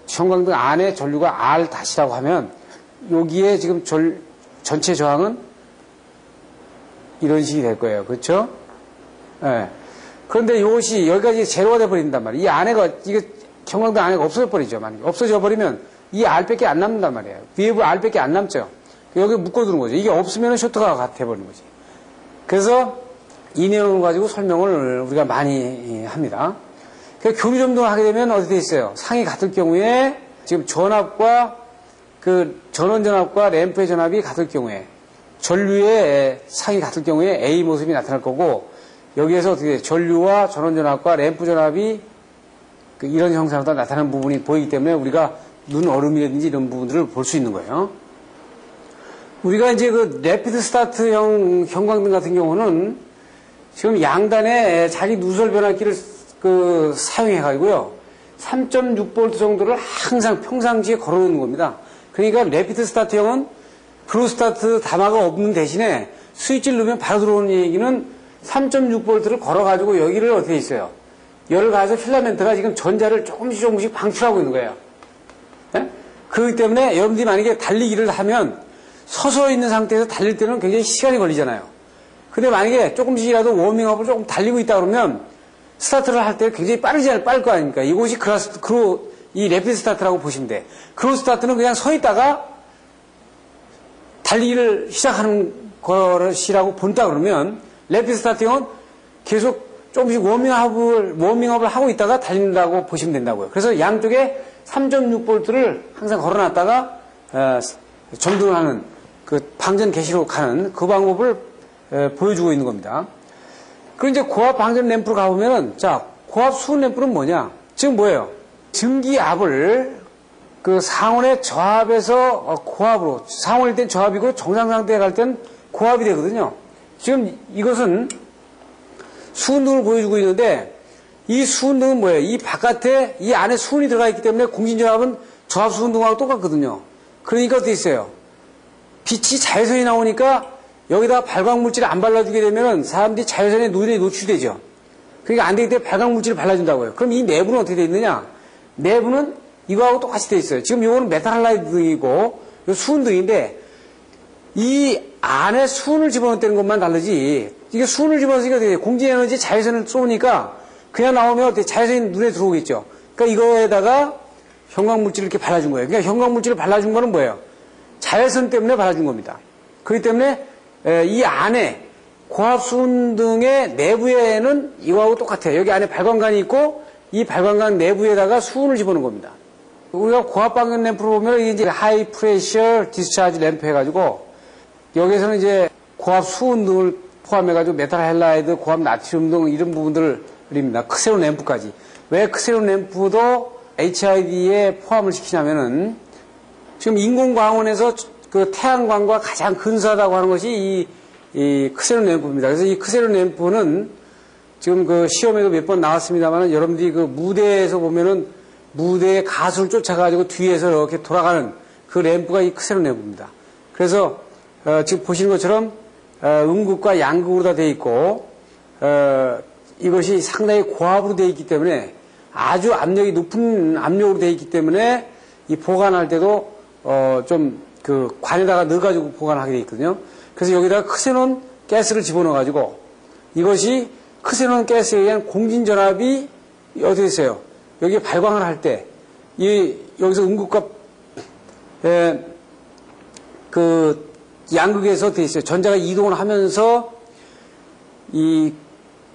형광등 안에 전류가 R 다시라고 하면, 여기에 지금 전체 저항은 이런 식이 될 거예요. 그렇죠? 예. 그런데 이것이 여기까지 제로가 돼버린단 말이에요. 이 안에가, 이게 형광등 안에가 없어져 버리죠. 만약에 없어져 버리면 이 R밖에 안 남는단 말이에요. 외부 R밖에 안 남죠. 여기 묶어두는 거죠. 이게 없으면 쇼트가 돼버리는 거지. 그래서 이 내용을 가지고 설명을 우리가 많이 합니다. 그러니까 교류 점등을 하게 되면 어디 돼 있어요? 상이 같을 경우에 지금 전압과 그 전원 전압과 램프의 전압이 같을 경우에 전류의 상이 같을 경우에 A 모습이 나타날 거고 여기에서 어떻게 돼요? 전류와 전원 전압과 램프 전압이 그 이런 형상으로 나타나는 부분이 보이기 때문에 우리가 눈 얼음이라든지 이런 부분들을 볼 수 있는 거예요. 우리가 이제 그 래피드 스타트형 형광등 같은 경우는 지금 양단에 자기 누설 변압기를 그 사용해가지고요. 3.6V 정도를 항상 평상시에 걸어놓는 겁니다. 그러니까 래피드 스타트형은 프로스타트 담화가 없는 대신에 스위치를 누르면 바로 들어오는 얘기는 3.6V를 걸어가지고 여기를 어떻게 있어요? 열을 가해서 필라멘트가 지금 전자를 조금씩 방출하고 있는 거예요. 네? 그렇기 때문에 여러분들이 만약에 달리기를 하면 서서 있는 상태에서 달릴 때는 굉장히 시간이 걸리잖아요. 근데 만약에 조금씩이라도 워밍업을 조금 달리고 있다 그러면 스타트를 할 때 굉장히 빠를 거 아닙니까? 이것이 이 래피드 스타트라고 보시면 돼. 크로 스타트는 그냥 서 있다가 달리기를 시작하는 것이라고 본다 그러면 래피드 스타트형은 계속 조금씩 워밍업을 하고 있다가 달린다고 보시면 된다고요. 그래서 양쪽에 3.6V를 항상 걸어놨다가 점등을 하는 그 방전 개시로 가는 그 방법을 보여주고 있는 겁니다. 그리고 이제 고압 방전 램프로 가보면은 자 고압 수은 램프는 뭐냐? 지금 뭐예요? 증기압을 그 상온의 저압에서 고압으로 상온일 땐 저압이고 정상 상태에 갈 땐 고압이 되거든요. 지금 이것은 수은등을 보여주고 있는데 이 수은등은 뭐예요? 이 바깥에 이 안에 수은이 들어가 있기 때문에 공진저압은 저압 수은등하고 똑같거든요. 그러니까 어떻게 있어요? 빛이 자외선이 나오니까 여기다 발광물질을 안 발라주게 되면 사람들이 자외선에 눈에 노출되죠. 그러니까 안 되기 때문에 발광물질을 발라준다고요. 그럼 이 내부는 어떻게 되어 있느냐? 내부는 이거하고 똑같이 되어 있어요. 지금 이거는 메탈 할라이드 등이고 이 수은등인데 이 안에 수은을 집어넣는 것만 다르지 이게 수은을 집어넣으니까 어떻게 돼요? 공진에너지 자외선을 쏘니까 그냥 나오면 어떻게 자외선이 눈에 들어오겠죠. 그러니까 이거에다가 형광물질을 이렇게 발라준 거예요. 그러니까 형광물질을 발라준 거는 뭐예요? 자외선 때문에 발라준 겁니다. 그렇기 때문에 이 안에 고압 수은등의 내부에는 이거하고 똑같아요. 여기 안에 발광관이 있고 이 발광관 내부에다가 수은을 집어넣은 겁니다. 우리가 고압 방전 램프를 보면 이게 이제 하이 프레셔 디스차지 램프 해가지고 여기에서는 이제 고압 수은등을 포함해가지고 메탈 할라이드, 고압 나트륨 등 이런 부분들입니다. 크세론 램프까지. 왜 크세론 램프도 HID에 포함을 시키냐면은 지금 인공광원에서 그 태양광과 가장 근사하다고 하는 것이 이 크세론 램프입니다. 그래서 이 크세론 램프는 지금 그 시험에도 몇 번 나왔습니다만 여러분들이 그 무대에서 보면은 무대에 가수를 쫓아가지고 뒤에서 이렇게 돌아가는 그 램프가 이 크세론 램프입니다. 그래서 지금 보시는 것처럼 음극과 양극으로 다 되어 있고 이것이 상당히 고압으로 되어 있기 때문에 아주 압력이 높은 압력으로 되어 있기 때문에 이 보관할 때도 좀 그 관에다가 넣어가지고 보관하게 되어 있거든요. 그래서 여기다가 크세논 가스를 집어넣어가지고 이것이 크세논 가스에 의한 공진전압이 어떻게 있어요? 여기 발광을 할 때 여기서 음극과 그 양극에서 되어 있어요. 전자가 이동을 하면서 이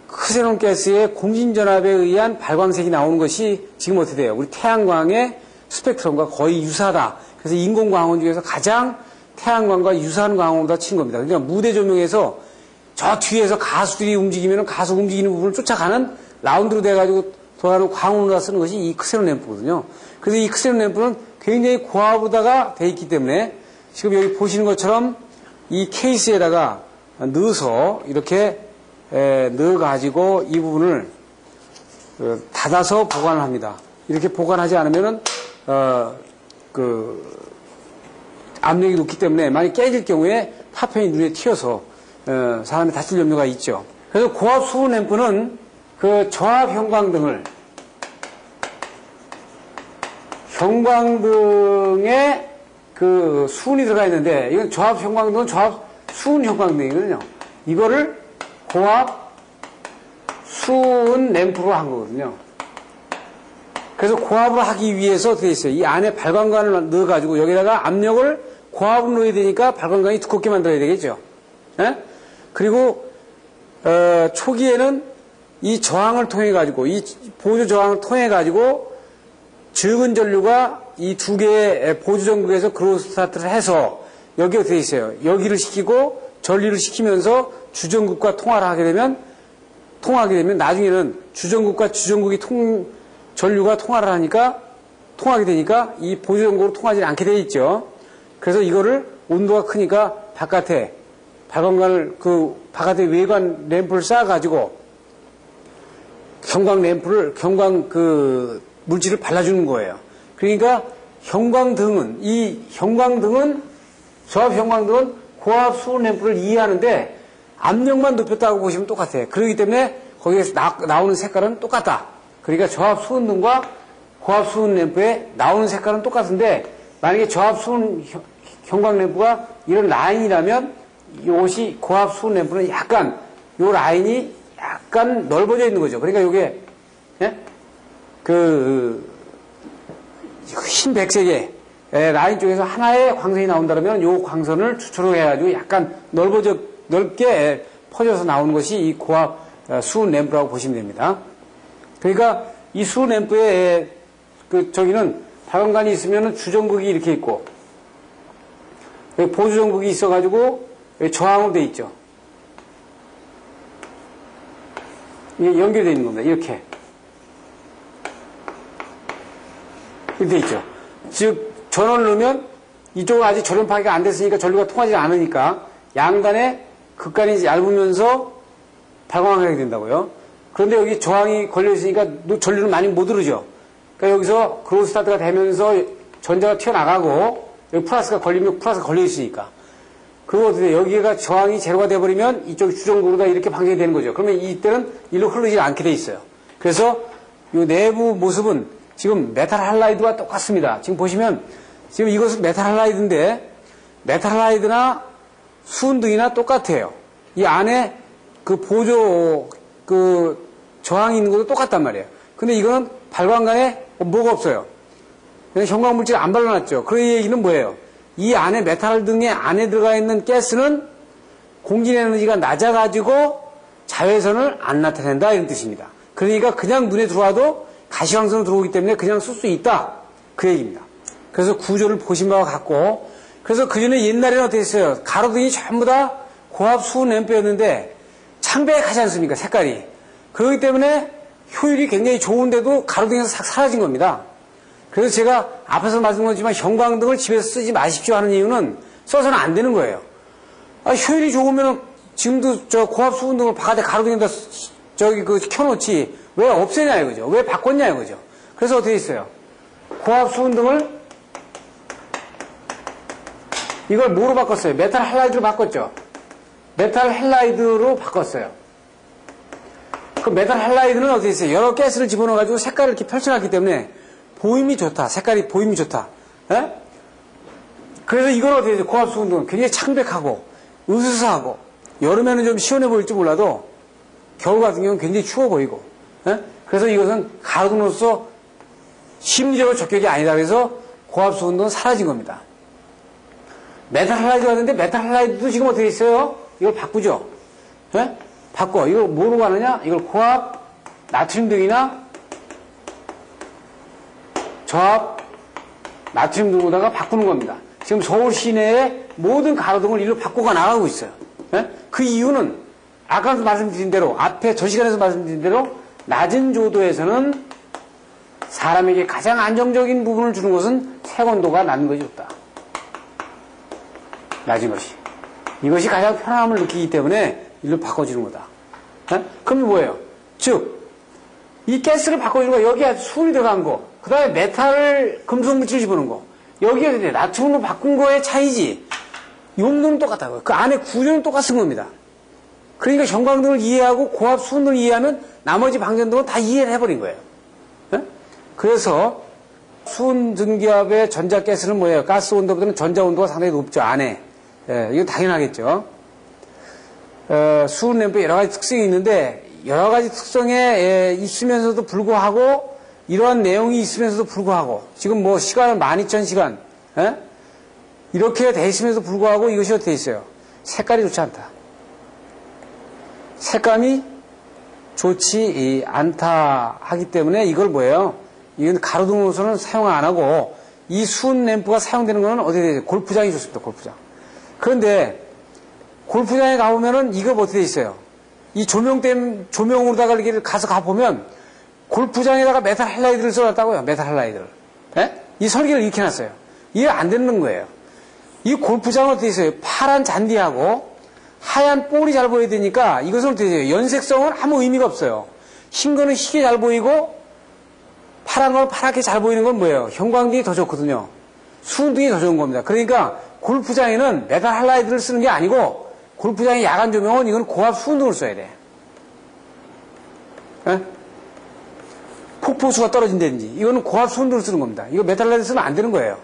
크세논 가스의 공진전압에 의한 발광색이 나오는 것이 지금 어떻게 돼요? 우리 태양광의 스펙트럼과 거의 유사하다. 그래서 인공광원 중에서 가장 태양광과 유사한 광원보다 친 겁니다. 그러니까 무대 조명에서 저 뒤에서 가수들이 움직이면 가수 움직이는 부분을 쫓아가는 라운드로 돼가지고 돌아가는 광원으로 쓰는 것이 이 크세논 램프거든요. 그래서 이 크세논 램프는 굉장히 고압으로다가 돼 있기 때문에 지금 여기 보시는 것처럼 이 케이스에다가 넣어서 이렇게 넣어가지고 이 부분을 닫아서 보관을 합니다. 이렇게 보관하지 않으면은 압력이 높기 때문에 만약 깨질 경우에 파편이 눈에 튀어서 사람이 다칠 염려가 있죠. 그래서 고압 수은 램프는 그 저압 형광등에 그 수은이 들어가 있는데, 이건 저압 형광등은 저압 수은 형광등이거든요. 이거를 고압 수은 램프로 한 거거든요. 그래서 고압을 하기 위해서 어떻게 있어요? 이 안에 발광관을 넣어가지고 여기다가 압력을 고압을 넣어야 되니까 발광관이 두껍게 만들어야 되겠죠. 예? 그리고 초기에는 이 저항을 통해 가지고, 이 보조 저항을 통해 가지고 적은 전류가 이 두 개의 보조 전극에서 그로우 스타트를 해서 여기 어떻게 있어요? 여기를 시키고 전류를 시키면서 주전극과 통하게 되면 나중에는 주전극과 주전극이 전류가 통하게 되니까 이 보조 전극으로 통하지 않게 돼 있죠. 그래서 이거를 온도가 크니까 바깥에 발광관을 바깥에 외관 램프를 쌓아가지고 경광 물질을 발라주는 거예요. 그러니까 저압 형광등은 고압 수은 램프를 이해하는데 압력만 높였다고 보시면 똑같아요. 그렇기 때문에 거기에서 나오는 색깔은 똑같다. 그러니까 저압 수은등과 고압 수은 램프에 나오는 색깔은 똑같은데, 만약에 저압 수은 형광 램프가 이런 라인이라면 이것이 고압 수은 램프는 약간 이 라인이 약간 넓어져 있는 거죠. 그러니까 이게 흰 백색의 라인 쪽에서 하나의 광선이 나온다면 이 광선을 추출을 해가지고 약간 넓게 퍼져서 나오는 것이 이 고압 수은 램프라고 보시면 됩니다. 그러니까 이 수은 램프에 저기는 발광관이 있으면 주전극이 이렇게 있고 보조전극이 있어가지고 저항으로 돼 있죠. 이게 연결되어 있는 겁니다. 이렇게 돼 있죠. 즉 전원을 넣으면 이쪽은 아직 전원파괴가 안 됐으니까 전류가 통하지 않으니까 양단에 극간이 얇으면서 발광을 하게 된다고요. 그런데 여기 저항이 걸려 있으니까 전류는 많이 못 흐르죠. 그러니까 여기서 그로우 스타트가 되면서 전자가 튀어나가고 여기 플러스가 걸려 있으니까. 그리고 어떻게 여기가 저항이 제로가 돼버리면 이쪽이 주전극으로 이렇게 방정이 되는 거죠. 그러면 이때는 일로 흐르지 않게 돼 있어요. 그래서 이 내부 모습은 지금 메탈 할라이드와 똑같습니다. 지금 보시면 지금 이것은 메탈 할라이드인데 메탈 할라이드나 수은등이나 똑같아요. 이 안에 보조 저항이 있는 것도 똑같단 말이에요. 근데 이거는 발광관에 뭐가 없어요. 그냥 형광물질 안 발라놨죠. 그 얘기는 뭐예요? 이 안에 메탈 등의 안에 들어가 있는 가스는 공진 에너지가 낮아가지고 자외선을 안 나타낸다 이런 뜻입니다. 그러니까 그냥 눈에 들어와도 가시광선으로 들어오기 때문에 그냥 쓸 수 있다 그 얘기입니다. 그래서 구조를 보신 바와 같고, 그래서 그전에 옛날에는 어떻게 했어요? 가로등이 전부 다 고압 수은 램프였는데 창백하지 않습니까? 색깔이. 그렇기 때문에 효율이 굉장히 좋은데도 가로등에서 싹 사라진 겁니다. 그래서 제가 앞에서 말씀드렸지만 형광등을 집에서 쓰지 마십시오 하는 이유는 써서는 안 되는 거예요. 효율이 좋으면 지금도 고압 수은등을 바깥에 가로등에다 켜놓지 왜 없애냐 이거죠. 왜 바꿨냐 이거죠. 그래서 어떻게 했어요? 고압 수은등을 이걸 뭐로 바꿨어요? 메탈 할라이드로 바꿨죠. 메탈 할라이드로 바꿨어요. 그 메탈 할라이드는 어떻게 했어요? 여러 가스를 집어넣어가지고 색깔을 이렇게 펼쳐놨기 때문에 보임이 좋다. 색깔이 보임이 좋다. 에? 그래서 이걸 어떻게 해서 고압 수은등은 굉장히 창백하고 으스스하고 여름에는 좀 시원해 보일지 몰라도 겨울 같은 경우는 굉장히 추워 보이고 에? 그래서 이것은 가로등으로서 심리적으로 적격이 아니다. 그래서 고압 수은등은 사라진 겁니다. 메탈 할라이드가 있는데 메탈 할라이드도 지금 어떻게 있어요? 이걸 바꾸죠. 에? 바꿔. 이걸 뭐로 가느냐? 이걸 고압 나트륨 등이나 저압 나트륨 등으로다가 바꾸는 겁니다. 지금 서울 시내의 모든 가로등을 이리로 바꿔가 나가고 있어요. 에? 그 이유는 아까 말씀드린 대로 앞에 저 시간에서 말씀드린 대로 낮은 조도에서는 사람에게 가장 안정적인 부분을 주는 것은 색온도가 낮은 것이 좋다. 낮은 것이. 이것이 가장 편안함을 느끼기 때문에 일로 바꿔주는 거다. 에? 그럼 뭐예요? 즉 이 가스를 바꿔주는 거, 여기에 수은이 들어간 거, 그 다음에 메탈 금속 물질 집어넣은 거, 여기에 나트륨으로 바꾼 거의 차이지. 용도는 똑같다고요. 그 안에 구조는 똑같은 겁니다. 그러니까 형광등을 이해하고 고압 수은등을 이해하면 나머지 방전등은 다 이해를 해버린 거예요. 예? 그래서 수은 등기압의 전자가스는 뭐예요? 가스 온도보다는 전자 온도가 상당히 높죠. 안에. 예, 이건 당연하겠죠. 수은 램프에 여러 가지 특성이 있는데 여러 가지 특성에 있으면서도 불구하고 이러한 내용이 있으면서도 불구하고 지금 뭐 시간은 12,000시간 예? 이렇게 돼 있으면서도 불구하고 이것이 어떻게 돼 있어요? 색깔이 좋지 않다. 색감이 좋지 않다 하기 때문에 이걸 뭐예요? 이건 가로등으로서는 사용 안 하고 이 수은 램프가 사용되는 거는 어디에 되죠? 골프장이 좋습니다. 골프장. 그런데 골프장에 가보면은 이거 어떻게 돼 있어요? 이 조명으로다가 이렇게 가서 가보면 골프장에다가 메탈 할라이드를 써놨다고요. 메탈 할라이드를. 예? 이 설계를 이렇게 해놨어요. 이게 안 되는 거예요. 이 골프장은 어떻게 있어요? 파란 잔디하고 하얀 볼이 잘 보여야 되니까 이것은 어떻게 돼요? 연색성은 아무 의미가 없어요. 흰 거는 희게 잘 보이고 파란 건 파랗게 잘 보이는 건 뭐예요? 형광등이 더 좋거든요. 수은등이 더 좋은 겁니다. 그러니까 골프장에는 메탈 할라이드를 쓰는 게 아니고 골프장의 야간 조명은 이건 고압 수은등을 써야 돼. 예? 폭포수가 떨어진다든지 이거는 고압 수은등을 쓰는 겁니다. 이거 메탈 할라이드 쓰면 안 되는 거예요.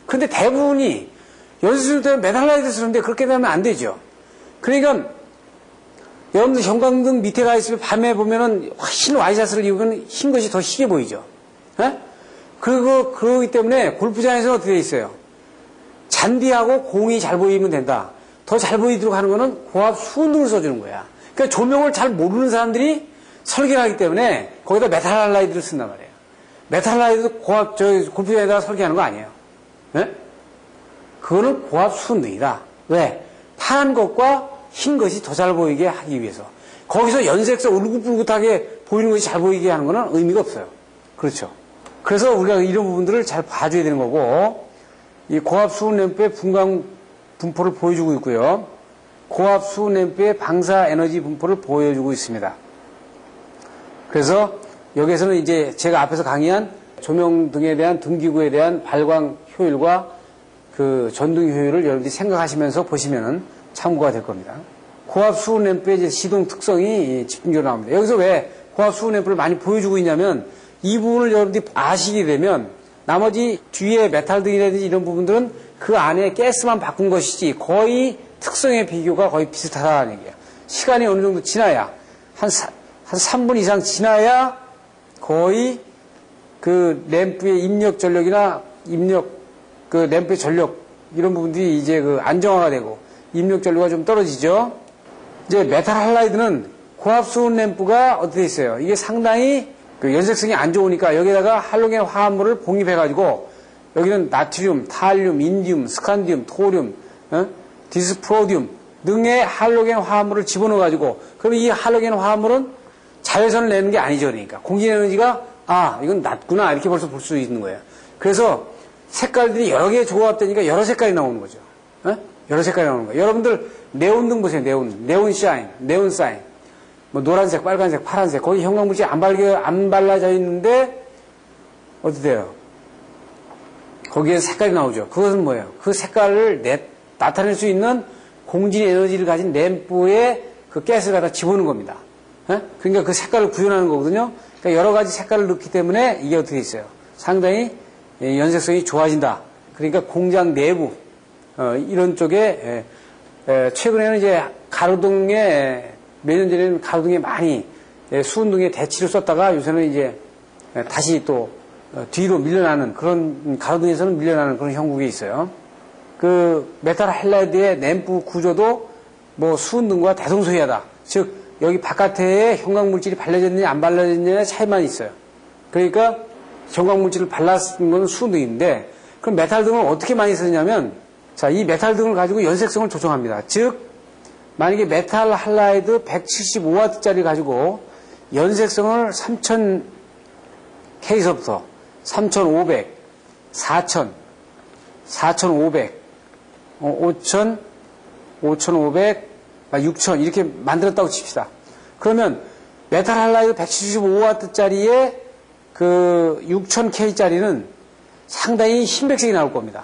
그런데 대부분이 연습 때는 메탈 할라이드 쓰는데 그렇게 되면 안 되죠. 그러니까 여러분들 형광등 밑에 가 있으면 밤에 보면은 흰 와이셔츠를 입으면 흰 것이 더 희게 보이죠. 예? 그러기 때문에 골프장에서는 어떻게 돼 있어요? 잔디하고 공이 잘 보이면 된다. 더 잘 보이도록 하는 거는 고압 수은등을 써주는 거야. 그러니까 조명을 잘 모르는 사람들이 설계를 하기 때문에 거기다 메탈 할라이드를 쓴단 말이에요. 메탈 할라이드도 고압, 골프장에다가 설계하는 거 아니에요. 예? 그거는 고압 수은등이다. 왜? 파란 것과 흰 것이 더 잘 보이게 하기 위해서. 거기서 연색성 울긋불긋하게 보이는 것이 잘 보이게 하는 거는 의미가 없어요. 그렇죠. 그래서 우리가 이런 부분들을 잘 봐줘야 되는 거고, 이 고압 수은 램프의 분광 분포를 보여주고 있고요. 고압 수은 램프의 방사 에너지 분포를 보여주고 있습니다. 그래서 여기에서는 이제 제가 앞에서 강의한 조명 등에 대한 등기구에 대한 발광 효율과 그 전등 효율을 여러분들이 생각하시면서 보시면은 참고가 될 겁니다. 고압 수은 램프의 이제 시동 특성이 집중적으로 나옵니다. 여기서 왜 고압 수은 램프를 많이 보여주고 있냐면 이 부분을 여러분들이 아시게 되면 나머지 뒤에 메탈 등이라든지 이런 부분들은 그 안에 가스만 바꾼 것이지 거의 특성의 비교가 거의 비슷하다는 얘기예요. 시간이 어느 정도 지나야 한 3분 이상 지나야 거의 그 램프의 입력 전력이나 그 램프의 전력 이런 부분들이 이제 그 안정화가 되고 입력 전류가 좀 떨어지죠. 이제 메탈 할라이드는 고압 수은 램프가 어떻게 있어요? 이게 상당히 그 연색성이 안 좋으니까 여기다가 할로겐 화합물을 봉입해가지고 여기는 나트륨, 탈륨, 인디움, 스칸디움, 토륨, 디스프로디움 등의 할로겐 화합물을 집어넣어가지고 그러면 이 할로겐 화합물은 자외선을 내는 게 아니죠. 그러니까 공기 에너지가 이건 낮구나 이렇게 벌써 볼 수 있는 거예요. 그래서 색깔들이 여러 개 조합되니까 여러 색깔이 나오는 거죠. 여러 색깔이 나오는 거예요. 여러분들 네온등 보세요. 네온샤인, 네온사인. 뭐 노란색, 빨간색, 파란색. 거기 형광물질 안 발라져 있는데 어떻게 돼요? 거기에 색깔이 나오죠. 그것은 뭐예요? 그 색깔을 나타낼 수 있는 공진 에너지를 가진 램프에 그 가스를 갖다 집어넣는 겁니다. 그러니까 그 색깔을 구현하는 거거든요. 그러니까 여러 가지 색깔을 넣기 때문에 이게 어떻게 있어요? 상당히 연색성이 좋아진다. 그러니까 공장 내부 이런 쪽에 최근에는 이제 가로등에 몇 년 전에는 가로등에 많이 수은등에 대치를 썼다가 요새는 이제 다시 또 뒤로 밀려나는 그런 가로등에서는 밀려나는 그런 형국이 있어요. 그 메탈 할라이드의 램프 구조도 뭐 수은등과 대동소이하다. 즉 여기 바깥에 형광물질이 발라졌느냐 안 발라졌느냐의 차이만 있어요. 그러니까 형광물질을 발랐는 건 수은등인데 그럼 메탈등을 어떻게 많이 쓰냐면 자, 이 메탈등을 가지고 연색성을 조정합니다. 즉 만약에 메탈 할라이드 175W짜리 가지고 연색성을 3000K서부터 3500, 4000, 4500, 5000, 5500, 6000 이렇게 만들었다고 칩시다. 그러면 메탈 할라이드 175W짜리에 그 6000K짜리는 상당히 흰백색이 나올 겁니다.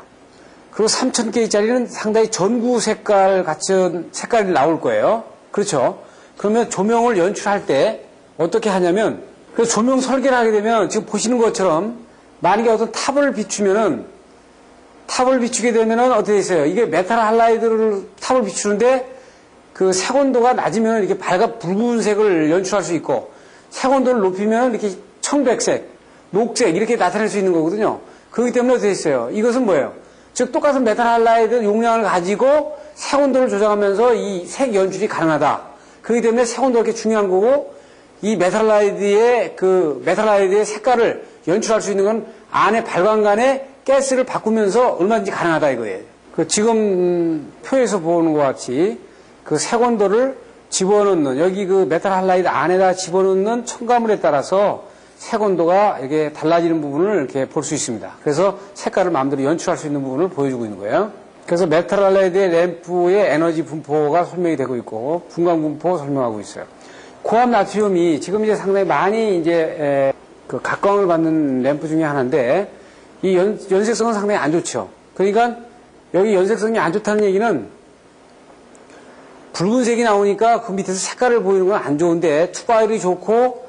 그리고 3000K짜리는 상당히 전구 색깔 같은 색깔이 나올 거예요. 그렇죠? 그러면 조명을 연출할 때 어떻게 하냐면 그 조명 설계를 하게 되면 지금 보시는 것처럼 만약에 어떤 탑을 비추게 되면은 어떻게 있어요? 이게 메탈 할라이드를 탑을 비추는데 그 색온도가 낮으면 이렇게 붉은색을 연출할 수 있고 색온도를 높이면 이렇게 청백색, 녹색 이렇게 나타낼 수 있는 거거든요. 그렇기 때문에 어떻게 있어요? 이것은 뭐예요? 즉 똑같은 메탈 할라이드 용량을 가지고 색온도를 조정하면서 이 색 연출이 가능하다. 그렇기 때문에 색온도가 이렇게 중요한 거고 이 메탈 할라이드의 색깔을 연출할 수 있는 건 안에 발광관에 가스를 바꾸면서 얼마든지 가능하다 이거예요. 그 지금 표에서 보는 것 같이 그 색온도를 집어넣는 여기 그 메탈 할라이드 안에다 집어넣는 첨가물에 따라서 색온도가 이렇게 달라지는 부분을 이렇게 볼 수 있습니다. 그래서 색깔을 마음대로 연출할 수 있는 부분을 보여주고 있는 거예요. 그래서 메탈 할라이드의 램프의 에너지 분포가 설명이 되고 있고 분광 분포 설명하고 있어요. 고압 나트륨이 지금 이제 상당히 많이 이제 그 각광을 받는 램프 중에 하나인데 이 연색성은 상당히 안 좋죠. 그러니까 여기 연색성이 안 좋다는 얘기는 붉은색이 나오니까 그 밑에서 색깔을 보이는 건 안 좋은데 투바율이 좋고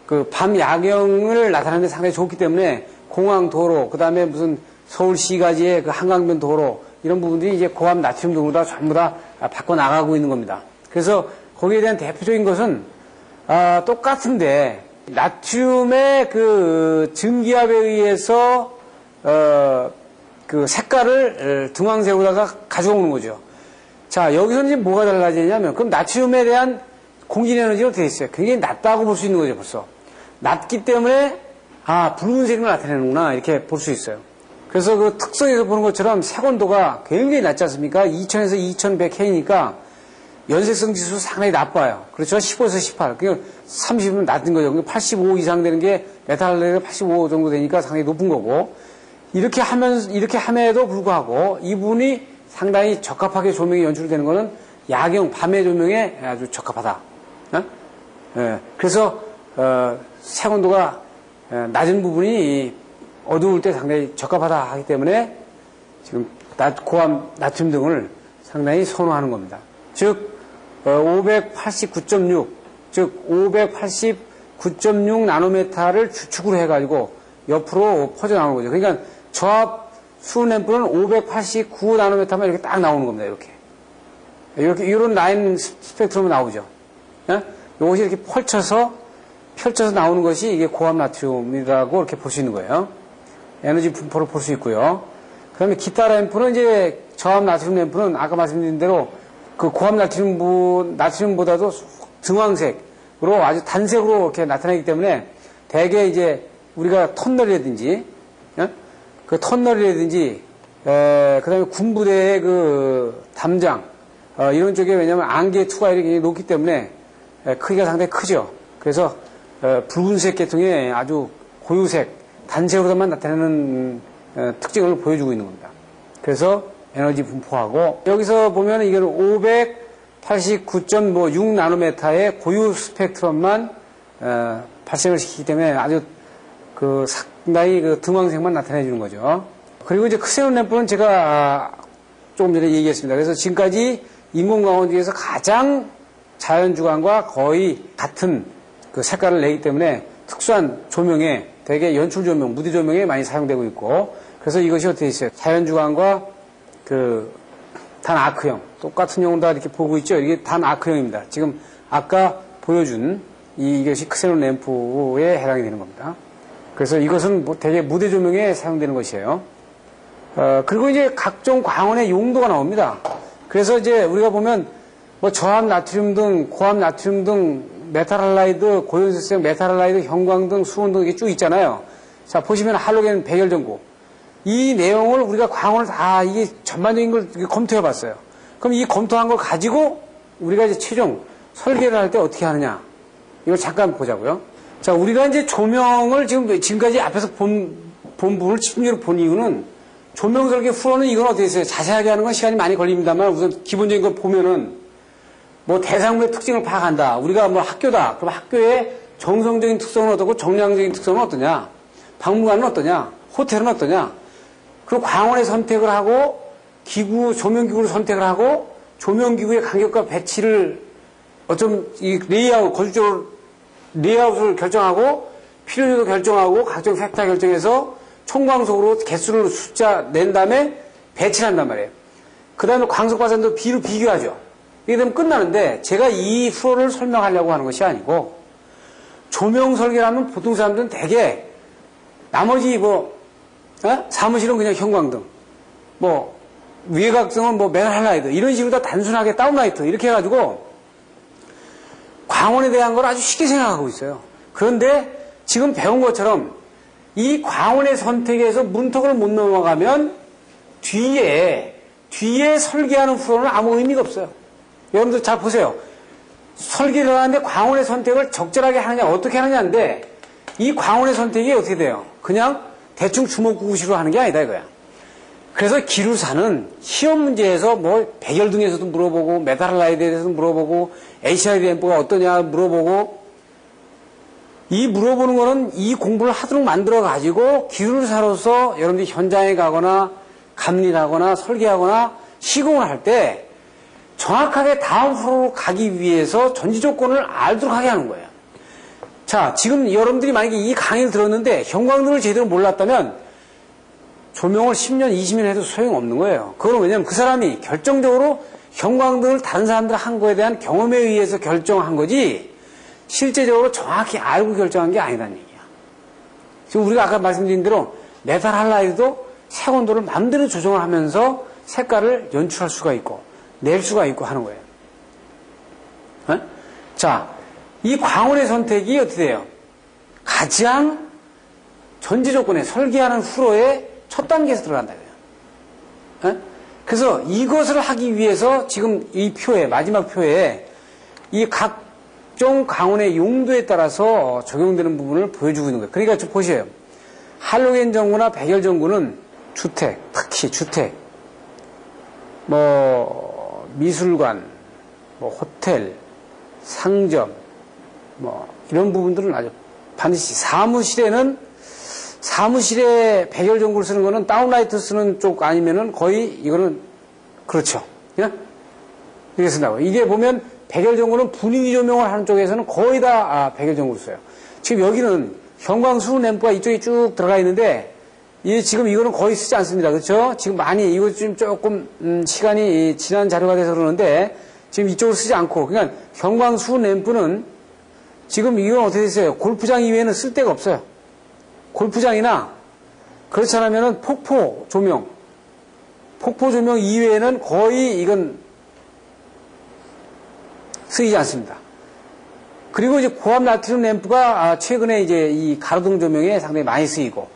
그 밤 야경을 나타내는 데 상당히 좋기 때문에 공항 도로 그다음에 무슨 서울시가지의 그 한강변 도로 이런 부분들이 이제 고압 나트륨 등으로 다 전부 다 바꿔 나가고 있는 겁니다. 그래서 거기에 대한 대표적인 것은 똑같은데 나트륨의 그 증기압에 의해서 그 색깔을 등황색으로다가 가져오는 거죠. 자, 여기서는 이제 뭐가 달라지냐면 그럼 나트륨에 대한 공진 에너지가 어떻게 있어요? 굉장히 낮다고 볼 수 있는 거죠, 벌써. 낮기 때문에 붉은색을 나타내는구나 이렇게 볼 수 있어요. 그래서 그 특성에서 보는 것처럼 색온도가 굉장히 낮지 않습니까? 2000에서 2100K니까 연색성 지수 상당히 나빠요. 그렇죠? 15에서 18. 그러니까 30은 낮은 거죠. 85 이상 되는 게 메탈레가 85 정도 되니까 상당히 높은 거고 이렇게 함에도 불구하고 이분이 상당히 적합하게 조명이 연출되는 거는 야경, 밤의 조명에 아주 적합하다. 그래서 색온도가 낮은 부분이 어두울 때 상당히 적합하다 하기 때문에 지금 고압 나트륨 등을 상당히 선호하는 겁니다. 즉 589.6, 즉 589.6 나노메타를 주축으로 해가지고 옆으로 퍼져나오는 거죠. 그러니까 저압 수은 램프는 589 나노메타만 이렇게 딱 나오는 겁니다. 이렇게 이런 라인 스펙트럼이 나오죠. 이것이 이렇게 펼쳐서 나오는 것이 이게 고압 나트륨이라고 이렇게 볼 수 있는 거예요. 에너지 분포를 볼 수 있고요. 그 다음에 기타 램프는 이제 저압 나트륨 램프는 아까 말씀드린 대로 그 고압 나트륨보다도 등황색으로 아주 단색으로 이렇게 나타나기 때문에 대개 이제 우리가 터널이라든지 그 터널이라든지 그 다음에 군부대의 그 담장 이런 쪽에 왜냐하면 안개 투과율이 굉장히 높기 때문에 크기가 상당히 크죠. 그래서 붉은색 계통의 아주 고유색 단색으로만 나타내는 특징을 보여주고 있는 겁니다. 그래서 에너지 분포하고 여기서 보면 이게 589.6 나노메타의 고유 스펙트럼만 발생을 시키기 때문에 아주 그 상당히 그 등황색만 나타내 주는 거죠. 그리고 이제 크세논 램프는 제가 조금 전에 얘기했습니다. 그래서 지금까지 인공광원 중에서 가장 자연주광과 거의 같은 그 색깔을 내기 때문에 특수한 조명에 대개 연출 조명, 무대 조명에 많이 사용되고 있고 그래서 이것이 어떻게 있어요? 자연주광과 그 단 아크형 똑같은 용으로 다 이렇게 보고 있죠. 이게 단 아크형입니다. 지금 아까 보여준 이것이 크세논 램프에 해당이 되는 겁니다. 그래서 이것은 대개 무대 조명에 사용되는 것이에요. 그리고 이제 각종 광원의 용도가 나옵니다. 그래서 이제 우리가 보면 뭐 저압 나트륨 등, 고압 나트륨 등, 메탈 할라이드, 고연색성 메탈 할라이드, 형광 등, 수온 등 이게 쭉 있잖아요. 자, 보시면 할로겐 백열전구. 이 내용을 우리가 광원을 다 이게 전반적인 걸 검토해 봤어요. 그럼 이 검토한 걸 가지고 우리가 이제 최종 설계를 할 때 어떻게 하느냐. 이걸 잠깐 보자고요. 자, 우리가 이제 조명을 지금까지 앞에서 본 부분을 집중적으로 본 이유는 조명 설계 후로는 이건 어떻게 했어요? 자세하게 하는 건 시간이 많이 걸립니다만 우선 기본적인 걸 보면은 뭐 대상물의 특징을 파악한다. 우리가 뭐 학교다. 그럼 학교의 정성적인 특성은 어떻고 정량적인 특성은 어떠냐? 박물관은 어떠냐? 호텔은 어떠냐? 그리고 광원의 선택을 하고 조명기구를 선택을 하고 조명기구의 간격과 배치를 어쩜 이 레이아웃, 건축적으로 레이아웃을 결정하고 필요도 결정하고 각종 팩터 결정해서 총광속으로 개수를 숫자 낸 다음에 배치를 한단 말이에요. 그 다음에 광속과산도 B로 비교하죠. 이게 되면 끝나는데 제가 이 프로를 설명하려고 하는 것이 아니고 조명 설계라면 보통 사람들은 대개 나머지 사무실은 그냥 형광등, 외곽등은 메탈 할라이드 이런 식으로 다 단순하게 다운라이트 이렇게 해가지고 광원에 대한 걸 아주 쉽게 생각하고 있어요. 그런데 지금 배운 것처럼 이 광원의 선택에서 문턱을 못 넘어가면 뒤에 설계하는 프로는 아무 의미가 없어요. 여러분들 잘 보세요. 설계를 하는데 광원의 선택을 적절하게 하느냐 어떻게 하느냐인데 이 광원의 선택이 어떻게 돼요? 그냥 대충 주먹구구식으로 하는 게 아니다 이거야. 그래서 기루사는 시험 문제에서 백열등에서도 물어보고 메탈 할라이드에 대해서도 물어보고 HID 앰프가 어떠냐 물어보고 이 물어보는 거는 이 공부를 하도록 만들어 가지고 기술사로서 여러분들이 현장에 가거나 감리하거나 설계하거나 시공을 할 때 정확하게 다음 프로로 가기 위해서 전지 조건을 알도록 하게 하는 거예요. 자, 지금 여러분들이 만약에 이 강의를 들었는데 형광등을 제대로 몰랐다면 조명을 10년, 20년 해도 소용없는 거예요. 그건 왜냐면 그 사람이 결정적으로 형광등을 다른 사람들 한 거에 대한 경험에 의해서 결정한 거지 실제적으로 정확히 알고 결정한 게 아니라는 얘기야. 지금 우리가 아까 말씀드린 대로 메탈 할라이드도 색온도를 마음대로 조정을 하면서 색깔을 연출할 수가 있고 낼 수가 있고 하는 거예요. 자, 이 광원의 선택이 어떻게 돼요? 가장 전지 조건에 설계하는 후로의 첫 단계에서 들어간다. 그래서 이것을 하기 위해서 지금 이 표에, 마지막 표에 이 각종 광원의 용도에 따라서 적용되는 부분을 보여주고 있는 거예요. 그러니까 좀 보세요. 할로겐 전구나 백열 전구는 주택, 특히 주택, 미술관, 호텔, 상점, 이런 부분들은 아주 반드시 사무실에 백열 전구를 쓰는 거는 다운라이트 쓰는 쪽 아니면은 거의 이거는 그렇죠. 이렇게 쓴다고. 이게 보면 백열 전구는 분위기 조명을 하는 쪽에서는 거의 다 백열 전구를 써요. 지금 여기는 형광수 램프가 이쪽에 쭉 들어가 있는데 지금 이거는 거의 쓰지 않습니다. 그렇죠? 지금 많이 이거 좀 조금 시간이 지난 자료가 돼서 그러는데 지금 이쪽으로 쓰지 않고 그러니까 형광수 램프는 지금 이건 어떻게 됐어요? 골프장 이외에는 쓸 데가 없어요. 골프장이나 그렇지 않으면은 폭포 조명 이외에는 거의 이건 쓰이지 않습니다. 그리고 이제 고압 나트륨 램프가 최근에 이제 이 가로등 조명에 상당히 많이 쓰이고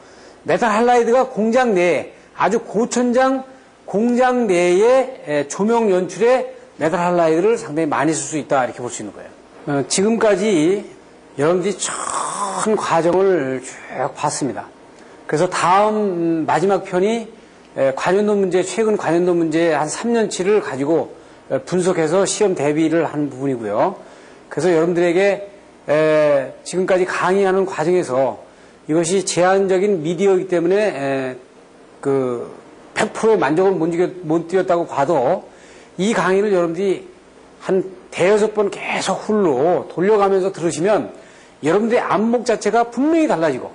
메탈 할라이드가 공장 내에 아주 고천장 공장 내의 조명 연출에 메탈 할라이드를 상당히 많이 쓸 수 있다 이렇게 볼 수 있는 거예요. 지금까지 여러분들이 전 과정을 쭉 봤습니다. 그래서 다음 마지막 편이 관연도 문제, 최근 관연도 문제 한 3년치를 가지고 분석해서 시험 대비를 한 부분이고요. 그래서 여러분들에게 지금까지 강의하는 과정에서 이것이 제한적인 미디어이기 때문에 100% 만족을 못 드렸다고 봐도 이 강의를 여러분들이 한 대여섯 번 계속 훌로 돌려가면서 들으시면 여러분들의 안목 자체가 분명히 달라지고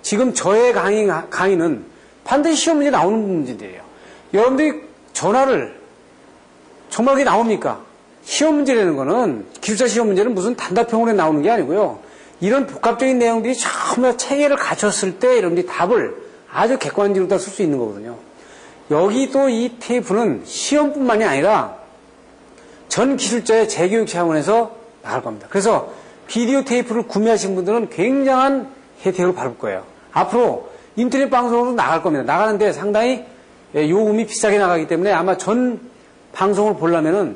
지금 저의 강의는 반드시 시험 문제 나오는 문제들이에요. 여러분들이 전화를 정말 그게 나옵니까? 시험 문제라는 거는 기술자 시험 문제는 무슨 단답형으로 나오는 게 아니고요. 이런 복합적인 내용들이 전부 체계를 갖췄을 때 여러분들이 답을 아주 객관적으로 쓸 수 있는 거거든요. 여기 또 이 테이프는 시험뿐만이 아니라 전 기술자의 재교육 차원에서 나갈 겁니다. 그래서 비디오 테이프를 구매하신 분들은 굉장한 혜택을 받을 거예요. 앞으로 인터넷 방송으로 나갈 겁니다. 나가는데 상당히 요금이 비싸게 나가기 때문에 아마 전 방송을 보려면은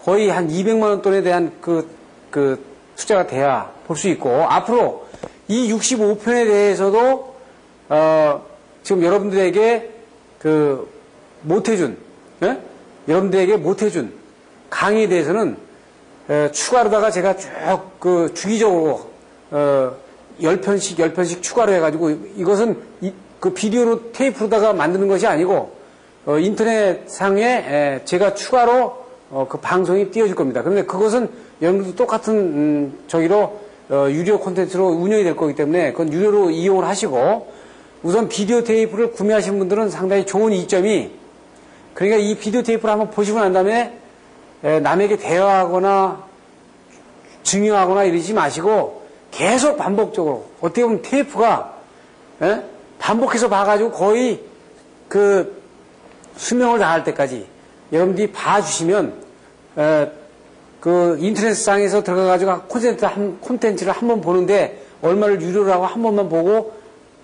거의 한 200만 원 돈에 대한 그 투자가 돼야 볼 수 있고 앞으로 이 65편에 대해서도 지금 여러분들에게 여러분들에게 못해준 강의에 대해서는 추가로다가 제가 쭉 주기적으로 10편씩 추가로 해가지고 이것은 그 비디오로 테이프로다가 만드는 것이 아니고 인터넷상에 제가 추가로 그 방송이 띄워질 겁니다. 그런데 그것은 여러분들도 똑같은 저기로 유료 콘텐츠로 운영이 될 거기 때문에 그건 유료로 이용을 하시고, 우선 비디오 테이프를 구매하신 분들은 상당히 좋은 이점이, 그러니까 이 비디오 테이프를 한번 보시고 난 다음에 남에게 대화하거나 증명하거나 이러지 마시고 계속 반복적으로, 어떻게 보면 테이프가 반복해서 봐가지고 거의 그 수명을 다할 때까지 여러분들이 봐주시면 그 인터넷상에서 들어가가지고 콘텐츠를 한 번 보는데 얼마를 유료로 하고 한 번만 보고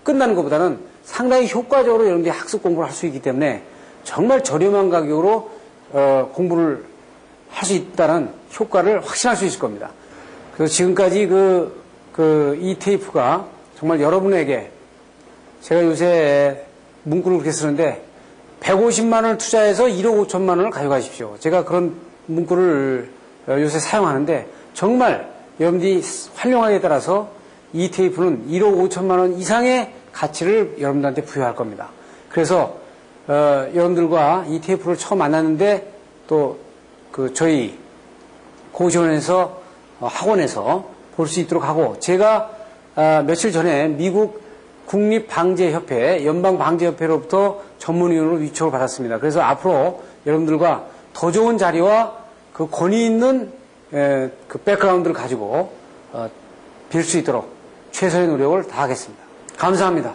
끝나는 것보다는 상당히 효과적으로 여러분들이 학습 공부를 할 수 있기 때문에 정말 저렴한 가격으로 공부를 할 수 있다는 효과를 확신할 수 있을 겁니다. 그래서 지금까지 이 테이프가 정말 여러분에게, 제가 요새 문구를 그렇게 쓰는데 150만 원을 투자해서 1억 5천만 원을 가져가십시오. 제가 그런 문구를 요새 사용하는데 정말 여러분들이 활용하기에 따라서 이 테이프는 1억 5천만 원 이상의 가치를 여러분들한테 부여할 겁니다. 그래서 여러분들과 이 테이프를 처음 만났는데 또 저희 고시원에서 학원에서 볼 수 있도록 하고, 제가 며칠 전에 미국 국립방재협회, 연방방재협회로부터 전문위원으로 위촉을 받았습니다. 그래서 앞으로 여러분들과 더 좋은 자리와 그 권위 있는 그 백그라운드를 가지고 빌 수 있도록 최선의 노력을 다하겠습니다. 감사합니다.